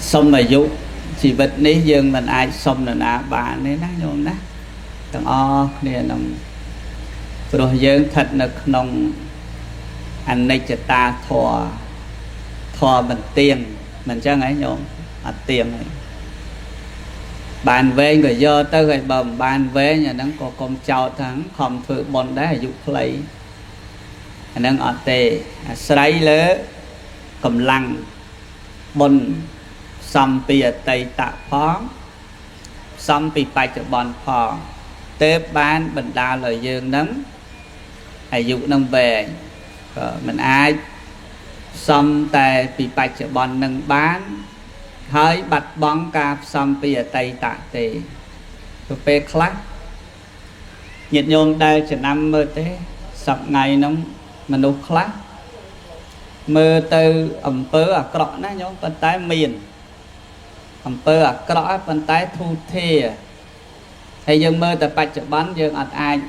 xong mà dụ chỉ vật ní dương mình ai xong là nà bà nên ná nhôm ná tầng o nè nông rồi dương thật là nông anh này cho ta thò mình tiền mình cho ngay nhôm tiền này bàn về người do tới người bầm bàn về nhà nó có con cháu thắng không thử bọn đá dục lấy nó ở tề sấy lỡ cầm lăng bồn xăm bìa tây tạ phóng xăm bì bạch cho bọn phò tế bán bình đa lời dương nấm hay dụ nâng về mình ai xăm tề bì bạch cho bọn nâng bán hơi bạch bóng cạp xăm bìa tây tạ tề tôi phê khắc nhiệt nhôm đây cho năm mơ thế sập ngày nóng mà nụ khắc mơ từ ẩm pơ ở cọ ná nhóm phân tái miền ẩm pơ ở cọ phân tái thu thề hay dân mơ từ bạch bắn dân ở ai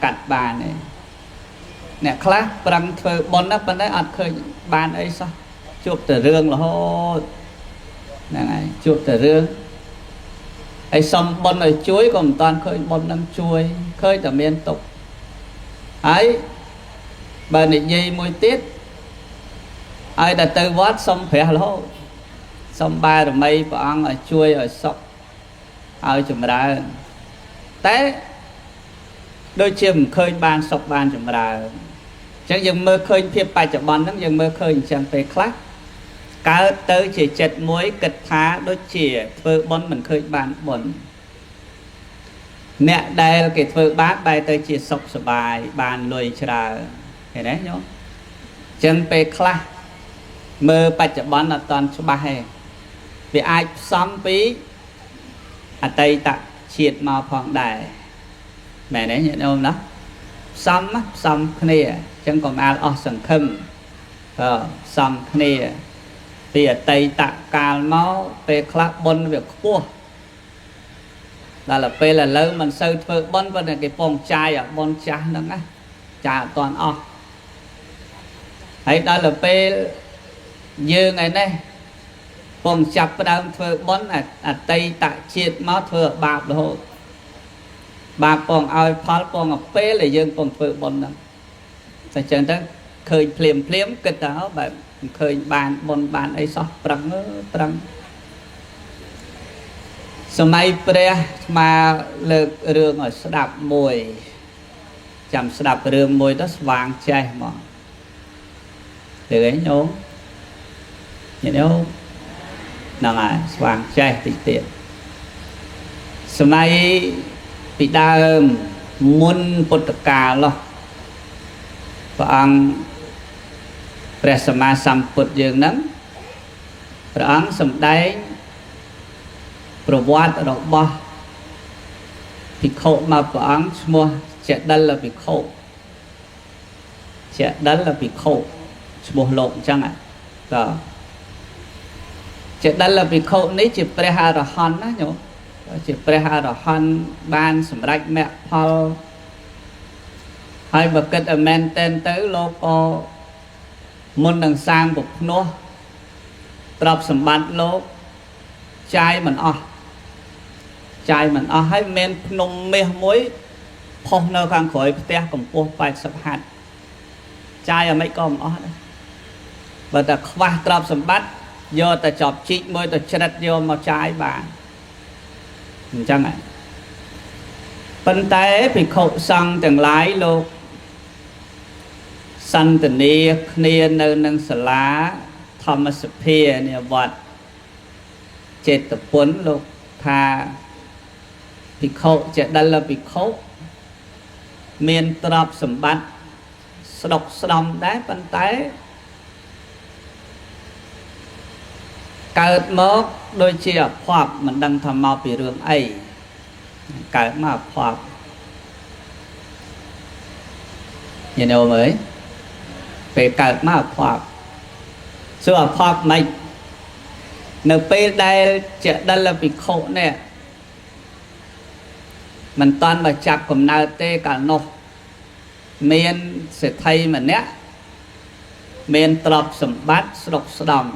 cắt bà này nè khắc bằng thơ bon đó phân tái ở khơi bàn ấy sao chụp từ rương là hô này chụp từ rương ấy xong bon rồi chuối còn toàn khơi bon năm chuối khơi từ miền tục ấy bà này dây môi tiết ai đã từ vót xong khỏe lỗ xong ba rồi mây và ăn ở chuối ở sọc ai chùm ra té đôi chim khơi ban sọc ban chùm ra chẳng dừng mơ khơi phía bài chợ bắn chẳng dừng mơ khơi chẳng phải khác cá tới chỉ chật muối kịch thá đôi chìa thơ bón mình khơi ban bẩn nè đây là cái thơ bát bài tới chỉ sọc sọ bài bàn lùi chả thế đấy nhó chẳng phải khác mơ bài chợ bắn là toàn số bài vì ai xóm phí ở đây tạ triệt màu phong đài mẹ đấy nhận không đó xóm khné chẳng còn ai ở sân khâm xóm khné vì ở đây tạ cào máu về khắc bôn việc cua đó là về là lớn mình sơ thơ bôn và cái phong chai ở bôn chai nó á chai toàn o ấy đó là về như ngày nay phong chập vào đang thơ bón ở tây tại triệt máu thơ bạc đồ bạc phong ao phá phong ở phê là dương phong thơ bón đó tại chẳng đó khơi phliếm kết đó bạn khơi bàn bón bàn ấy sao trắng sau này pre mà lực rương ở đạp mùi chạm đạp rương mùi đó vàng chay mà từ ấy nhố nhìn không nằm à vàng chay tịch tiện sau này bị đa muôn bột cà lo và ăn presama samput dương nắng và ăn sầm đáy provat ở đó ba bị khổ mà và ăn mua chạy đân là bị khổ chạy đân là bị khổ mua lộn chăng ạ đó chạy đân là bị khổ nấy chỉ preha rồi hòn á nhổ chỉ preha rồi hòn ban sầm rạch mẹ Paul hai bậc kết ở men tên tới lô co môn đằng sang bục nô tập sầm bát lô chai mình o hay men nôm mê muối phong nơi khang khỏi te cầm po bài sập hạt chai ở mấy con o và ta khoa tập sầm bát do ta chọc chích môi ta chặt vô mà chai bà chẳng ạ bên tay bị khổ sang từng lái lô sanh tình nia nia nơi nâng xả lá Thomas Pierre nè vật chết tập cuốn lô thà bị khổ chết đây là bị khổ miền tập sầm bát độc sòng đá bên tay cợt mốc đôi chia khoạp mình đang thầm mau bị rương ấy cợt mà khoạp nhìn đâu mới về cợt mà khoạp xưa khoạp mình nợ pe đây chuyện đây là bị khổ nè mình toàn mà chặt cùng nào tê cả nô miền sẽ thay mà nè miền tập sầm bát độc sòng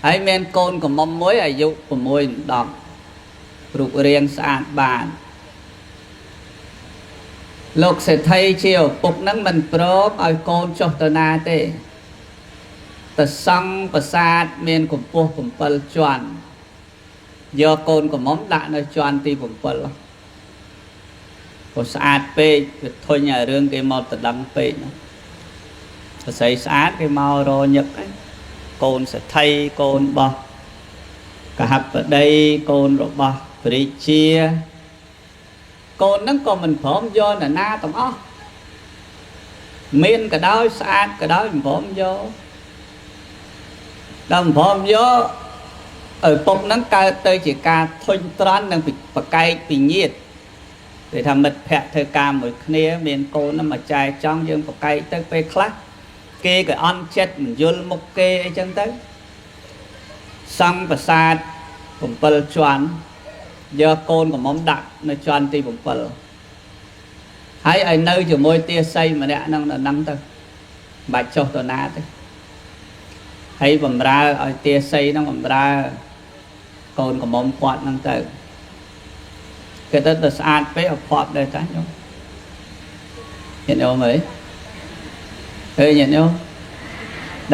ហើយមានកូនកំមុំមួយអាយុ6 10រូបរាងស្អាតបានលោកសេដ្ឋីជាឪពុកហ្នឹងមិនព្រមឲ្យកូនចុះទៅណាទេតែសង់ប្រាសាទមានកម្ពស់7ជាន់យកកូនកំមុំដាក់នៅជាន់ទី7ព្រោះស្អាតពេកវាធុញឲ្យរឿងគេមកតដឹងពេកប្រស័យស្អាតគេមករញឹកហ្នឹងកូនសេដ្ឋីកូនរបស់កហបតីកូនរបស់ព្រះរាជាកូនហ្នឹងក៏មិនព្រមយកនរណាទាំងអស់មានក៏ដោយស្អាតក៏ដោយមិនព្រមយកដល់មិនព្រមយកឪពុកហ្នឹងកើតទៅជាការធុញទ្រាន់និងប្រកែកពីញាតិគេថាមិត្តភក្តិធ្វើការមួយគ្នាមានកូនហ្នឹងមកចែកចង់យើងប្រកែកទៅពេលខ្លះគេក៏អន់ចិត្តមិនយល់មុខគេអីចឹងទៅសង់ប្រាសាទ7ជាន់យកកូនកំមុំដាក់នៅជាន់ទី7ហើយឲ្យនៅជាមួយទាស័យម្នាក់ហ្នឹងដល់ហ្នឹងទៅបាច់ចុះទៅណាទេហើយបំរើឲ្យទាស័យហ្នឹងបំរើកូនកំមុំគាត់ហ្នឹងទៅគេទៅស្អាតពេកអភ័ព្វដែរតាខ្ញុំញាតិញោមអើយញាតិញោម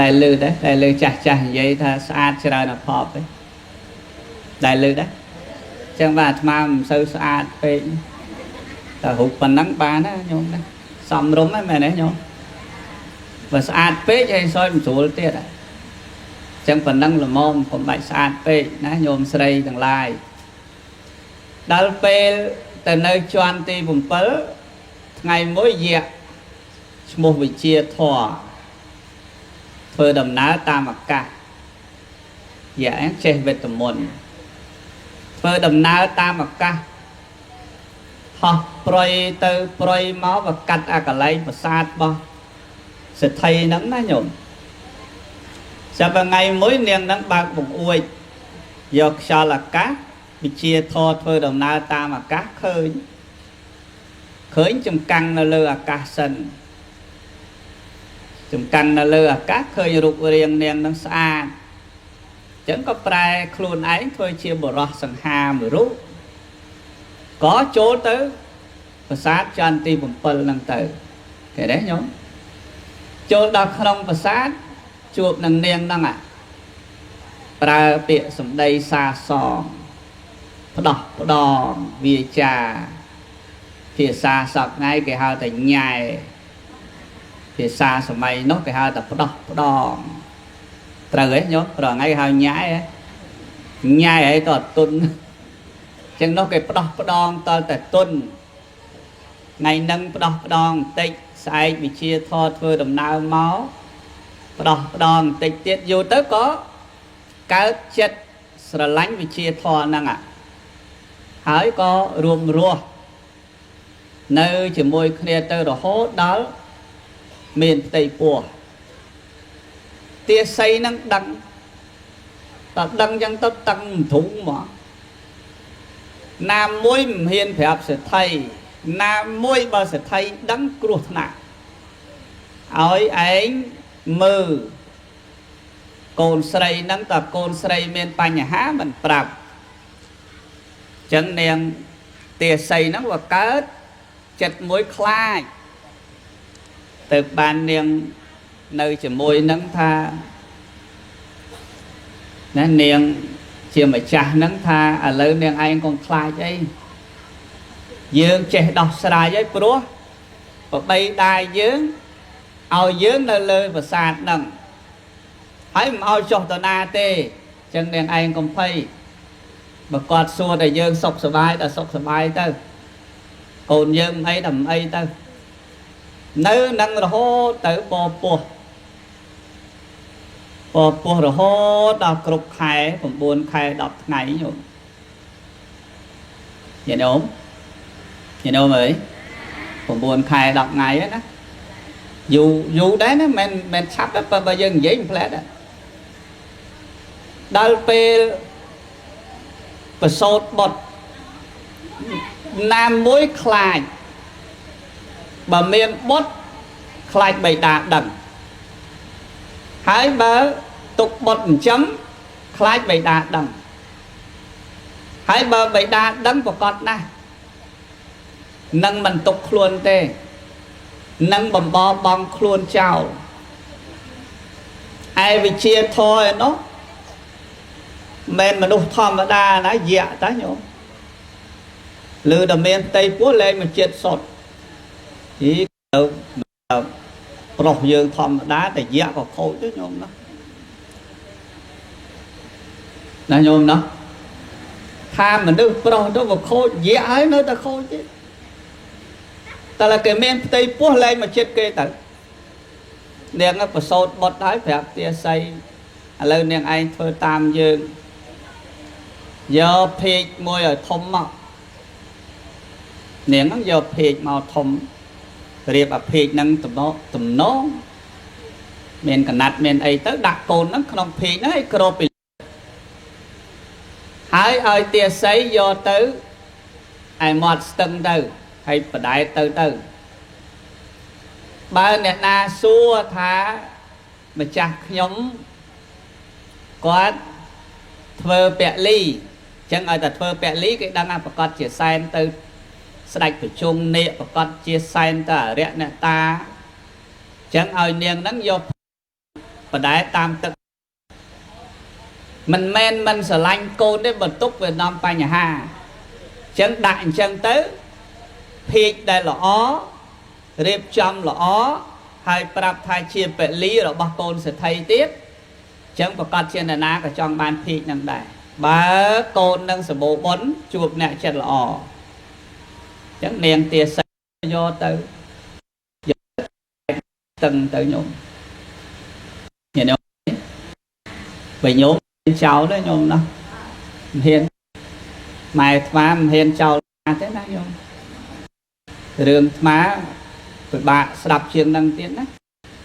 ដែលលឺដែរដែលលឺចាស់ចាស់និយាយថាស្អាតច្រើនអភ័ព្វទេដែលលឺដែរចឹងបាទអាត្មាមិនសូវស្អាតពេកតែរូបប៉ុណ្ណឹងបានណាញោមណាសំរុំហ្នឹងមែនទេញោមបើស្អាតពេកហើយសោយមិនស្រួលទៀតចឹងប៉ុណ្ណឹងល្មមកុំបាច់ស្អាតពេកណាញោមស្រីទាំងឡាយដល់ពេលទៅនៅជាន់ទី7ថ្ងៃមួយយៈឈ្មោះវិជាធរធ្វើដំណើរតាមអាកាសយៈចេះវេទមន្តធ្វើដំណើរតាមអាកាសហោះប្រយទៅប្រយមកបកាត់អាកន្លែងប្រាសាទរបស់សេដ្ឋីហ្នឹងណាញោមចាប់ថ្ងៃមួយនាងហ្នឹងបើកបង្អួចយកខ្យល់អាកាសវិជាធរធ្វើដំណើរតាមអាកាសឃើញចំកាំងនៅលើអាកាសសិនចំកាំងនៅលើអាកាសឃើញរូបរាងនាងហ្នឹងស្អាតចឹងក៏ប្រែខ្លួនឯងធ្វើជាបរោះសង្ហាមួយរូបក៏ចូលទៅប្រាសាទចន្ទទី7ហ្នឹងទៅឃើញទេញោមចូលដល់ក្នុងប្រាសាទជួបនឹងនាងហ្នឹងប្រើពាក្យសម្ដីសាសងផ្ដោះផ្ដងវាចាភាសាសពថ្ងៃគេហៅថាញ៉ែភាសាសម័យនោះគេហៅថាផ្ដោះផ្ដងត្រូវហ៎ញោមប្រហែលហៅញ៉ែហើយតទុនចឹងនោះគេផ្ដោះផ្ដងតតែទុនថ្ងៃនឹងផ្ដោះផ្ដងបន្តិចស្អែកវិជាធរធ្វើដំណើរមកផ្ដោះផ្ដងបន្តិចទៀតយូរទៅក៏កើតចិត្តស្រឡាញ់វិជាធរហ្នឹងហើយក៏រួមរស់នៅជាមួយគ្នាទៅរហូតដល់មានផ្ទៃពោះទាស័យហ្នឹងដឹងតើដឹងចឹងទៅតឹងធុងមកណាមួយមិនហ៊ានប្រាប់សេដ្ឋីណាមួយបើសេដ្ឋីដឹងគ្រោះថ្នាក់ឲ្យឯងមើលកូនស្រីហ្នឹងតើកូនស្រីមានបញ្ហាមិនប្រាប់ចឹងនាងទាស័យហ្នឹងវាកើតចិត្តមួយខ្លាចទៅបាននាងនៅជាមួយនឹងថាណានាងជាម្ចាស់ហ្នឹងថាឥឡូវនាងឯងកុំខ្លាចអីយើងចេះដោះស្រាយហើយព្រោះប្របីដាយយើងឲ្យយើងនៅលើប្រាសាទហ្នឹងហើយមិនឲ្យចុះទៅណាទេចឹងនាងឯងកុំភ័យបើគាត់សួរតែយើងសុខសប្បាយតែសុខសប្បាយទៅកូនយើងមិនអីតែមិនអីទៅនៅនឹងរហូតទៅពពោះរហូតដល់គ្រប់ខែ9ខែ10ថ្ងៃញោមញាតិញោមអើយ9ខែ10ថ្ងៃហ្នឹងណាយូរដែរណាមិនឆាប់ទេបើយើងនិយាយមិនផ្លែតដល់ពេលប្រសូតបុត្រណាមួយខ្លាចបើមានបុត្រខ្លាចបិតាដឹងហើយបើទុកបុត្រចិញ្ចឹម ខ្លាចបិតាដឹងហើយបើបិតាដឹងប្រកបណាស់នឹងមិនទុកខ្លួនទេនឹងបំបបង់ខ្លួនចោលឯវិជាធម៌ឯនោះមិនមនុស្សធម្មតាណាយៈតាញោមឬតែមានផ្ទៃពោះលែងមកចិត្តសុតទីទៅប្រុសយើងធម្មតាតែយៈក៏ខូចទៅញោមណាញោមណាថាមនុស្សប្រុសទៅក៏ខូចយៈហើយនៅតែខូចទេតែគេមានផ្ទៃពោះលែងមកចិត្តគេទៅនាងប្រសូតបុតហើយប្រាប់ទាស័យឥឡូវនាងឯងធ្វើតាមយើងយកភេកមួយឲ្យធំមកនាងហ្នឹងយកភេកមកធំរៀបអាភេកហ្នឹងតំណងមានកណាត់មានអីទៅដាក់កូនហ្នឹងក្នុងភេកហ្នឹងឲ្យក្របពីហើយឲ្យទាស័យយកទៅឯមាត់ស្ទឹងទៅហើយបដែតទៅបើអ្នកណាសួរថាម្ចាស់ខ្ញុំគាត់ធ្វើពលីចឹងឲ្យតែធ្វើពលីគេដឹងថាប្រកាសជាសែនទៅស្ដេចប្រជុំនេកប្រកាសជាសែនទៅអរិយអ្នកតាចឹងឲ្យនាងហ្នឹងយកបដែតតាមទឹកមិនមែនមិនស្រឡាញ់កូនទេបន្ទុកវានាំបញ្ហាចឹងដាក់អញ្ចឹងទៅភេកដែលល្អរៀបចំល្អហើយប្រាប់ថាជាពលីរបស់កូនសេដ្ឋីទៀតចឹងប្រកាសជាអ្នកណាក៏ចង់បានភេកនឹងដែរបើកូននឹងសម្បូរបុណ្យជួបអ្នកចិត្តល្អចឹងនាងទាស័យយកទៅតឹងទៅញោមញោមបើញោមចោលទេញោមណាមិនហ៊ានម៉ែអាត្មាមិនហ៊ានចោលទេណាញោមរឿងអាត្មាពិបាកស្ដាប់ជាងនឹងទៀតណា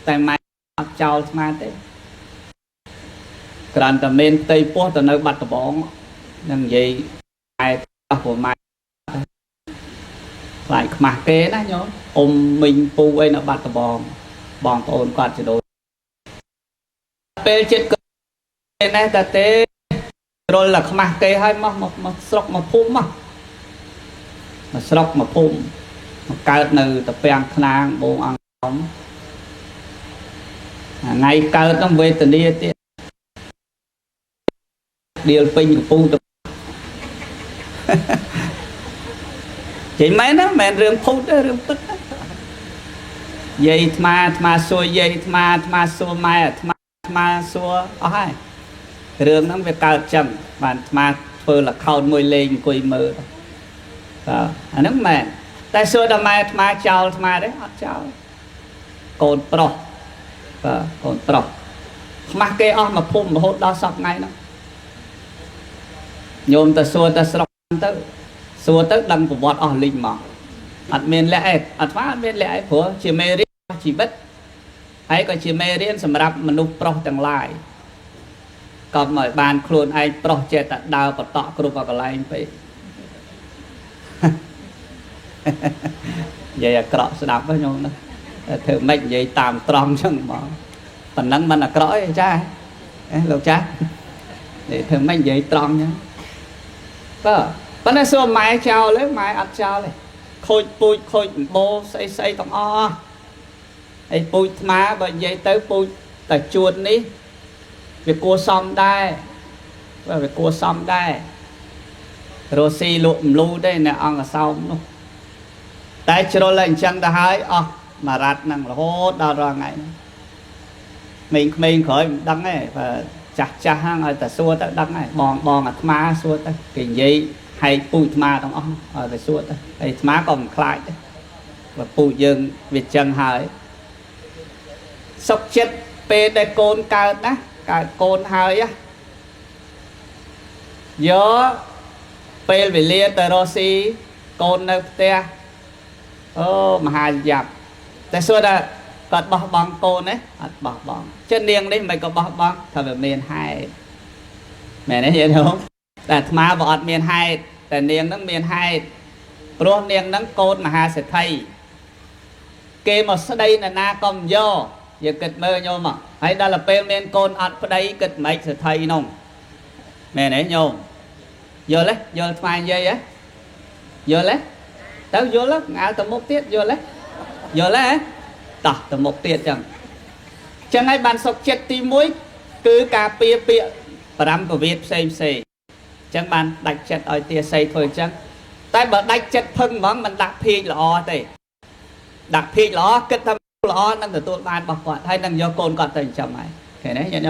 តែម៉ែអត់ចោលអាត្មាទេគ្រាន់តែមានផ្ទៃពោះទៅនៅបាត់ដំបងនឹងនិយាយម៉ែអស់ព្រោះម៉ែខ្លាចខ្មាស់គេណាញោមអ៊ំមីងពូអីនៅបាត់ដំបងបងប្អូនគាត់ចដូនពេលចិត្តគេណែតាទេរលតែខ្មាស់គេហើយមកស្រុកមកភូមិមកស្រុកមកភូមិមកកើតនៅតាពាំងខ្នាងបងអង្គថ្ងៃកើតហ្នឹងវេទនាទៀតដៀលពេញកំពុងទៅចេញមែនណាមែនរឿងភូតទេរឿងពិតយាយអាត្មាសួរយាយអាត្មាសួរម៉ែអាត្មាសួរអស់ហើយរឿងហ្នឹងវាកើតចឹងបានអាត្មាធ្វើលខោនមួយលេងអង្គុយមើលអាហ្នឹងមែនតែសួរដល់ម៉ែអាត្មាចោលអាត្មាទេអត់ចោលកូនប្រុសកូនប្រុសខ្មាស់គេអស់មកភូមិរហូតដល់សពថ្ងៃហ្នឹងញោមទៅសួរទៅស្រុកទៅសួរទៅដឹងប្រវត្តិអស់លីងមកអត់មានលក្ខអីអាត្មាអត់មានលក្ខអីព្រោះជាមេរៀនជីវិតហើយក៏ជាមេរៀនសម្រាប់មនុស្សប្រុសទាំងឡាយកុំឲ្យបានខ្លួនឯងប្រុសចេះតែដើរបតក់គ្រប់កន្លែងពេកនិយាយអាក្រក់ស្ដាប់ហ្នឹងញោមណាធ្វើម៉េចនិយាយតាមត្រង់ចឹងបងប៉ុណ្ណឹងមិនអាក្រក់ទេចាលោកចានិយាយធ្វើម៉េចនិយាយត្រង់ចឹងប៉ុន្តែសួរម៉ែចោលទេម៉ែអត់ចោលទេខូចពូជខូចបោស្អីទាំងអស់ហើយពូជអាត្មាបើនិយាយទៅពូជតែជួននេះវាគួរសមដែរវាគួរសមដែររស់ស៊ីលក់មលូទេអ្នកអង្គសោមនោះតែជ្រុលតែអញ្ចឹងទៅហើយអស់មួយរ៉ាត់ហ្នឹងរហូតដល់រាល់ថ្ងៃហ្នឹងក្មេងៗក្រោយមិនដឹងទេបើចាស់ហ្នឹងឲ្យតែសួរទៅដឹងហើយបងអាត្មាសួរទៅគេនិយាយហែកពូជអាត្មាទាំងអស់ឲ្យតែសួរទៅហើយអាត្មាក៏មិនខ្លាចដែរបើពូជយើងវាចឹងហើយសុខចិត្តពេលដែលកូនកើតណាកើតកូនហើយយកពេលវេលាទៅរស់ស៊ីកូននៅផ្ទះអូមហាយ៉ាប់តែសួរថាគាត់បោះបង់កូនទេអត់បោះបង់ចិននាងនេះមិនក៏បោះបង់ថាវាមានហេតុមែនទេយល់ទេតែអាត្មាបើអត់មានហេតុតែនាងហ្នឹងមានហេតុព្រោះនាងហ្នឹងកូនមហាសេដ្ឋីគេមកស្ដីអ្នកណាក៏មិនយកយើងគិតមើលញោមហើយដល់ទៅពេលមានកូនអត់ប្តីគិតមិនសេដ្ឋីនោះ mẹ này nhôm vô lấy vô mai dây á vô lấy tao vô lấy áo tao một tiết vô lấy tao tao một tiết chẳng ai bàn sọc chết tí mũi cứ cà pia pia ram của Việt xây chẳng bàn đặt chết ở tia xây thôi chẳng tại bởi đặt chết phân món mình đặt phi lọ thì đặt phi lọ kết thâm lọ năng từ tôi bàn bọc quạt hay năng do côn còn tình chồng này thế đấy nhận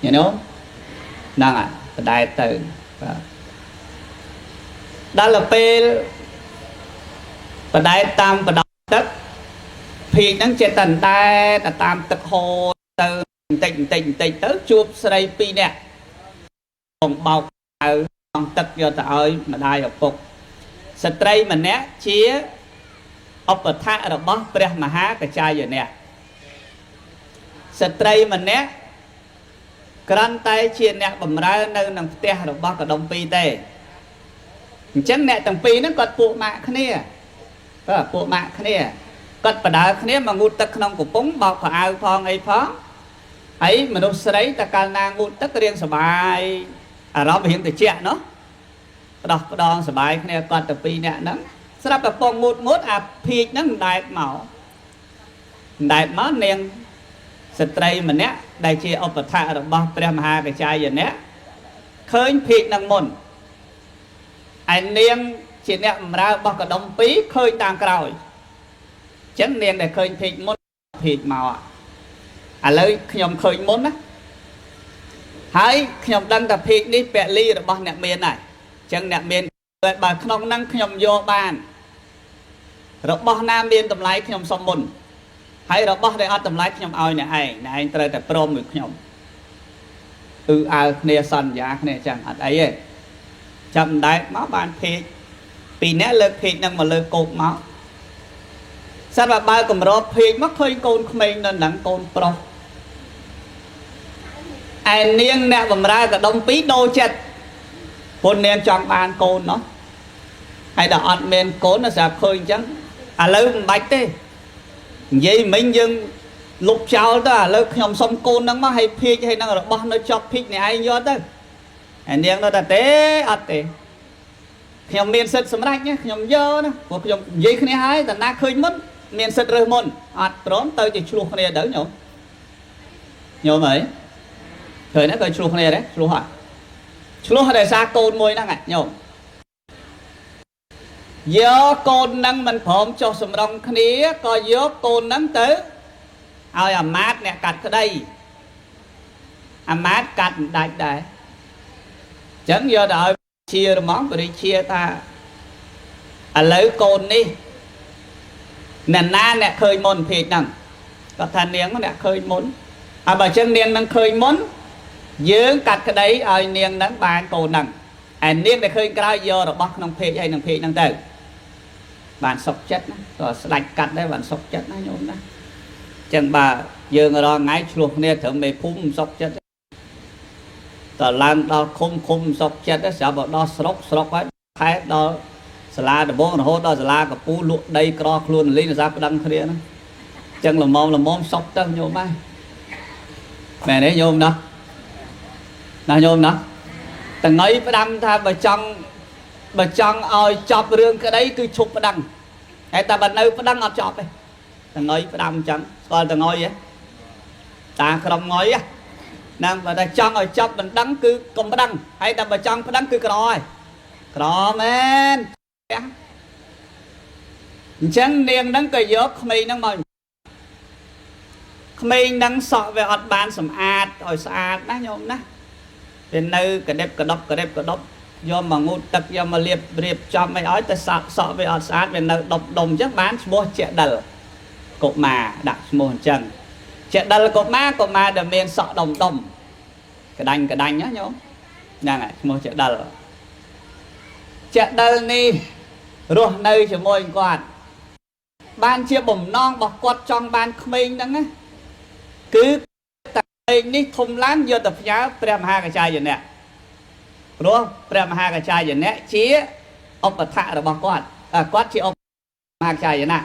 nhớ năng à đại từ đó là pe và đại tam và đọc đất thì năng chế tần tay là tam tật hồ từ tình tới chuột sợi pi nè còn bọc ở còn tật giờ tới mà đại ở phục sợi mà nè chia ốc ở thạ rồi bó pre mà há cái chai giờ nè sợi mà nè cắn tay chia nè bầm ra nơi nằm te rồi bó cả đồng pi tê chẳng nè tầng pi nó còn phụ mạ khné phụ mạ khné còn bà đá khné mà ngụt tật nông của bóng bọc vào ao phong ấy phó ấy mà đâu sấy ta can na ngụt tất riêng sờ bài à đó hiện từ trẻ nó đọc đòn sờ bài khné còn tầng pi nè nó sắp là phong ngụt à phi nó đại máu nền sợi mà nè đại chia ốp thạ rồi bọc pre mà hai cái chai giờ nè khơi phi năng mồn anh niên chỉ nệm ra bao cả đồng pí khơi tàng còi chấn niên để khơi thịt món thịt màu à lấy nhom khơi món á hãy nhom đăng tập thịt đi bẹ ly rồi bao nệm miên này chân nệm miên bà không năng nhom vô bàn rồi bao nam miên tầm lái nhom xong mồn hãy rồi bao để ăn tầm lái nhom ao này anh trời tập prom được nhom nè sần giá nè chẳng ấy chậm đại máu bàn phê vì nét lực phê năng mà lực cột máu sao mà bao cầm rô phê mất hơi côn mình nên nặng côn pro ai niên nè bầm ra cả đông pí đô chật hôn nên chọn bàn côn nó hay là ọt men côn nó sạp khơi chẳng à lưu bạch thế vậy mình dừng lục chào đó lưu nhom xong côn nó mà hay phê hay năng là bao nó cho phê này ai vô đó anh điên nó ta té ắt té nhom miền sệt sầm rách nhá nhom dơ đó của nhom dây khné hái ta na khơi mất miền sệt rơi môn ắt trốn tới chỉ chua khné đỡ nhom ấy thời nó coi chua khné đấy chua để xa côn môi năng ạ nhom dơ côn năng mình phom cho sầm rong khné coi dơ côn năng tới ai à mát nè cắt cái đây à mát cắt đại chẳng do đợi chia món rồi đi chia ta à lấy côn đi nè na nè khơi môn thịt nè có thanh niên nó nè khơi môn à bà chân niên đang khơi môn dưỡng cắt cái đấy ai niên đang bàn côn nè anh niên để khơi cái giờ rồi bắt nông thịt hay nông thịt nông từ bàn sọc chất rồi sạch cắt đấy bàn sọc chất nó nhôm đó chẳng bà dương ở đó ngay chuột nè thở mày phun sọc chất tờ lan đó khum sọc chết đó sẽ bảo đó sọc ấy thái đó sla để bố nó hốt đó sla cả pu lụa đây cro luôn lấy nó ra cái đăng kia nó chân là mom sọc chân nhôm ai mẹ đấy nhôm đó là nhôm đó tầng ấy phải đăng tha bà chăng ơi chọc rương cái đấy cứ chụp phải đăng hay ta bà nơi phải đăng ở chọc đây tầng ấy phải đăng chẳng còn tầng ngồi vậy ta không ngồi á năng và ta chọn ở chọc mình đăng cứ không đăng hay ta bà chọn phải đăng cứ cò men chẳng niềng đăng cái dốc mình đang mong mình đang sợ về ọt bàn sầm ạt rồi sạt đó nhôm đó bên nơi cái đẹp do mà ngu tật do mà liệp cho mấy ói ta sợ về ọt sạt bên nơi độc đồng chắc bán mua chè đờ cột mà đặt mua chân chè đờ là cột mà để miền sợ đồng cái đành nhá nhôm đang này mua chè đờ ni rồi nơi chỉ môi quạt ban chia bổng non bọc quạt trong ban mình đó á cứ tại ní thùng láng vô tập giá prem hai cái chai vậy nè đúng không prem hai cái chai vậy nè chia ông bật thạ được bọc quạt quạt chỉ ông hai cái chai vậy nè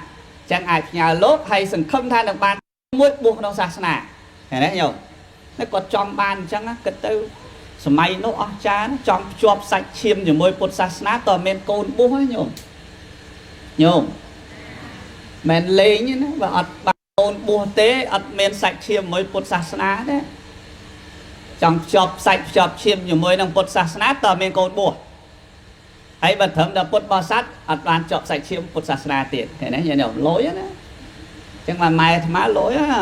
chẳng ai nhà lốp hay sừng không than được ban mũi buộc trong sạch nè thế đấy nhiều nó còn trong ban chẳng á cái tư សម័យនោះអស់ចាចង់ភ្ជាប់សាច់ឈាមជាមួយពុទ្ធសាសនាតើមានកូនបួសញោមមិនលេងណាបើអត់បានកូនបួសទេអត់មានសាច់ឈាមជាមួយពុទ្ធសាសនាទេចង់ភ្ជាប់សាច់ភ្ជាប់ឈាមជាមួយនឹងពុទ្ធសាសនាតើមានកូនបួសហើយបើត្រឹមតែពុទ្ធបរិស័ទអត់បានជាប់សាច់ឈាមពុទ្ធសាសនាទៀតឃើញទេញោមលយណាចឹងបានម៉ែអាត្មាលយណា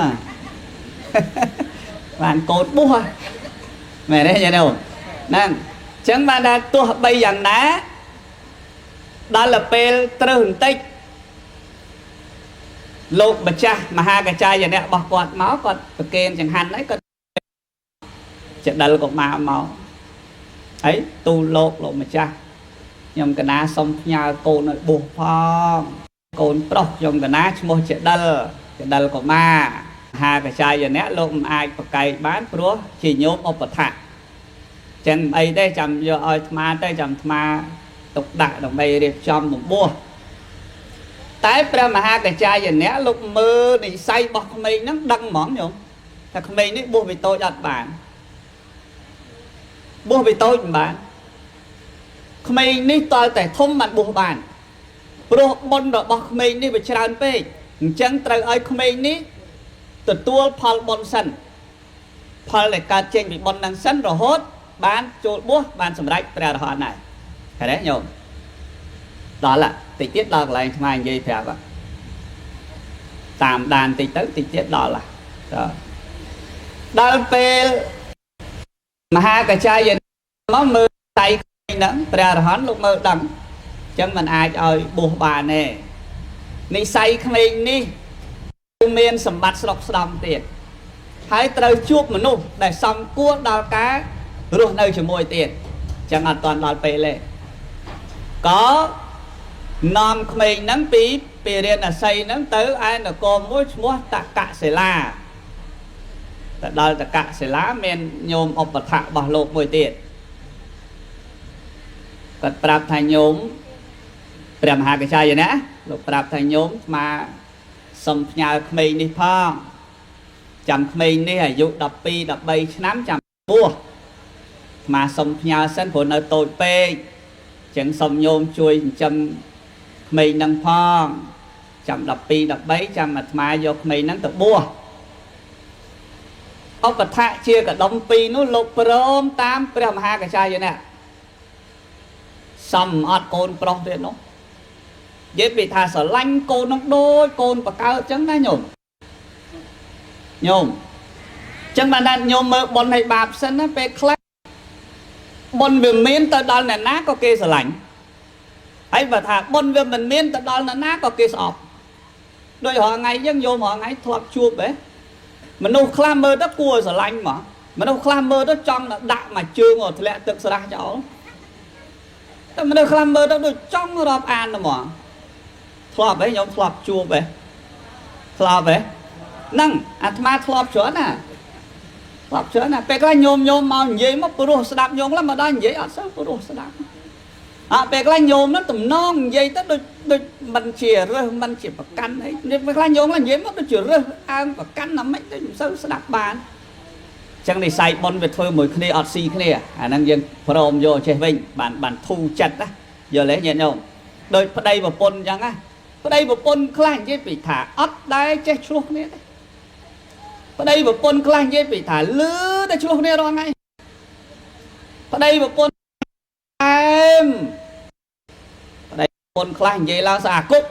បានកូនបួសមែនទេញោមហ្នឹងចឹងបានថាទោះបីយ៉ាងណាដល់ពេលត្រូវបន្តិចលោកម្ចាស់មហាកាចាយៈរបស់គាត់មកគាត់ប្រគេនចង្ហាន់ហើយគាត់ចដិលកុមារមកហើយទូលលោកម្ចាស់ខ្ញុំកណាសុំផ្ញើកូនឲ្យបួសផងកូនប្រុសខ្ញុំកណាឈ្មោះចដិលកុមារមហាកាចាយៈលោកមិនអាចប្រកែកបានព្រោះជាញោមឧបថៈចឹងអីទេចាំយកឲ្យអាត្មាទៅចាំអាត្មាទុកដាក់ដើម្បីរៀបចំបំបួសតែព្រះមហាកាចាយៈលោកមើលនិស័យរបស់ក្មេងហ្នឹងដឹងហ្មងញោមថាក្មេងនេះបួសវិតូចអត់បានបួសវិតូចមិនបានក្មេងនេះតើតែធំបានបួសបានព្រោះបុណ្យរបស់ក្មេងនេះវាច្រើនពេកអញ្ចឹងត្រូវឲ្យក្មេងនេះទទួលផលបុណ្យសិនផលដែលកើតចេញពីបុណ្យហ្នឹងសិនរហូតបានចូលបួសបានសម្រេចព្រះអរហន្តដែរឃើញទេញោមដល់តិចទៀតដល់កន្លែងថ្មនិយាយប្រាប់តាមដានតិចទៅតិចទៀតដល់ដល់ពេលមហាកាចាយៈមកមើលដៃហ្នឹងព្រះអរហន្តលោកមើលដឹងអញ្ចឹងមិនអាចឲ្យបួសបានទេនិស័យក្មេងនេះមានសម្បត្តិស្រុកស្ដំទៀតហើយត្រូវជួបមនុស្សដែលសំគួរដល់ការរស់នៅជាមួយទៀតអញ្ចឹងអត់ទាន់ដល់ពេលទេក៏នាំក្មេងហ្នឹងពីរៀនអាស័យហ្នឹងទៅឯនគរមួយឈ្មោះតកសិលាទៅដល់តកសិលាមានញោមឧបថៈរបស់លោកមួយទៀតគាត់ប្រាប់ថាញោមព្រះមហាកាចាយៈលោកប្រាប់ថាញោមស្មាសុំផ្ញើក្មេងនេះផងចាំក្មេងនេះអាយុ12 13ឆ្នាំចាំបួសស្មាសុំផ្ញើសិនព្រោះនៅតូចពេកចឹងសុំញោមជួយចិញ្ចឹមក្មេងនឹងផងចាំ12 13ចាំអាត្មាយកក្មេងនឹងទៅបួសឧបថៈជាកដុំពីរនោះលោកព្រមតាមព្រះមហាកាចាយៈសំអត់កូនប្រុសទៀតនោះនិយាយពីថាស្រឡាញ់កូននឹងដូចកូនបកើតចឹងណាញោមចឹងបានថាញោមមើលបុណ្យឲ្យបាបសិនណាពេលខ្លះបុណ្យវាមានទៅដល់អ្នកណាក៏គេស្រឡាញ់ហើយបើថាបុណ្យវាមិនមានទៅដល់អ្នកណាក៏គេស្អប់ដោយរាល់ថ្ងៃយើងញោមរាល់ថ្ងៃធ្លាប់ជួបហ៎មនុស្សខ្លះមើលទៅគួរស្រឡាញ់ហ្មងមនុស្សខ្លះមើលទៅចង់ដាក់មួយជើងធ្លាក់ទឹកស្រះចោលតែមនុស្សខ្លះមើលទៅដូចចង់រាប់អានហ្មងធ្លាប់ហ៎ញោមធ្លាប់ជួបហ៎ធ្លាប់ហ៎ហ្នឹងអាត្មាធ្លាប់ច្រើនណាធ្លាប់ច្រើនណាពេលខ្លះញោមមកនិយាយមកព្រោះស្ដាប់ញោមខ្លះមកដល់និយាយអត់សូវព្រោះស្ដាប់ពេលខ្លះញោមហ្នឹងតំណងនិយាយទៅដូចមិនជារើសមិនជាប្រកាន់អីពេលខ្លះញោមខ្លះនិយាយមកដូចជារើសអើងប្រកាន់ណាមិនទៅមិនសូវស្ដាប់បានអញ្ចឹងនិស័យបុណ្យវាធ្វើមួយគ្នាអត់ស៊ីគ្នាអាហ្នឹងយើងព្រមយកចេះវិញបានធូរចិត្តណាយល់ទេញាតិញោមដូចប្តីប្រពន្ធអញ្ចឹងណាប្តីប្រពន្ធខ្លះនិយាយពីថាអត់ដែរចេះឆ្លោះគ្នាទេប្តីប្រពន្ធខ្លះនិយាយពីថាលឺតែឆ្លោះគ្នារាល់ថ្ងៃប្តីប្រពន្ធអែមប្តីប្រពន្ធខ្លះនិយាយឡើងស្អាគប់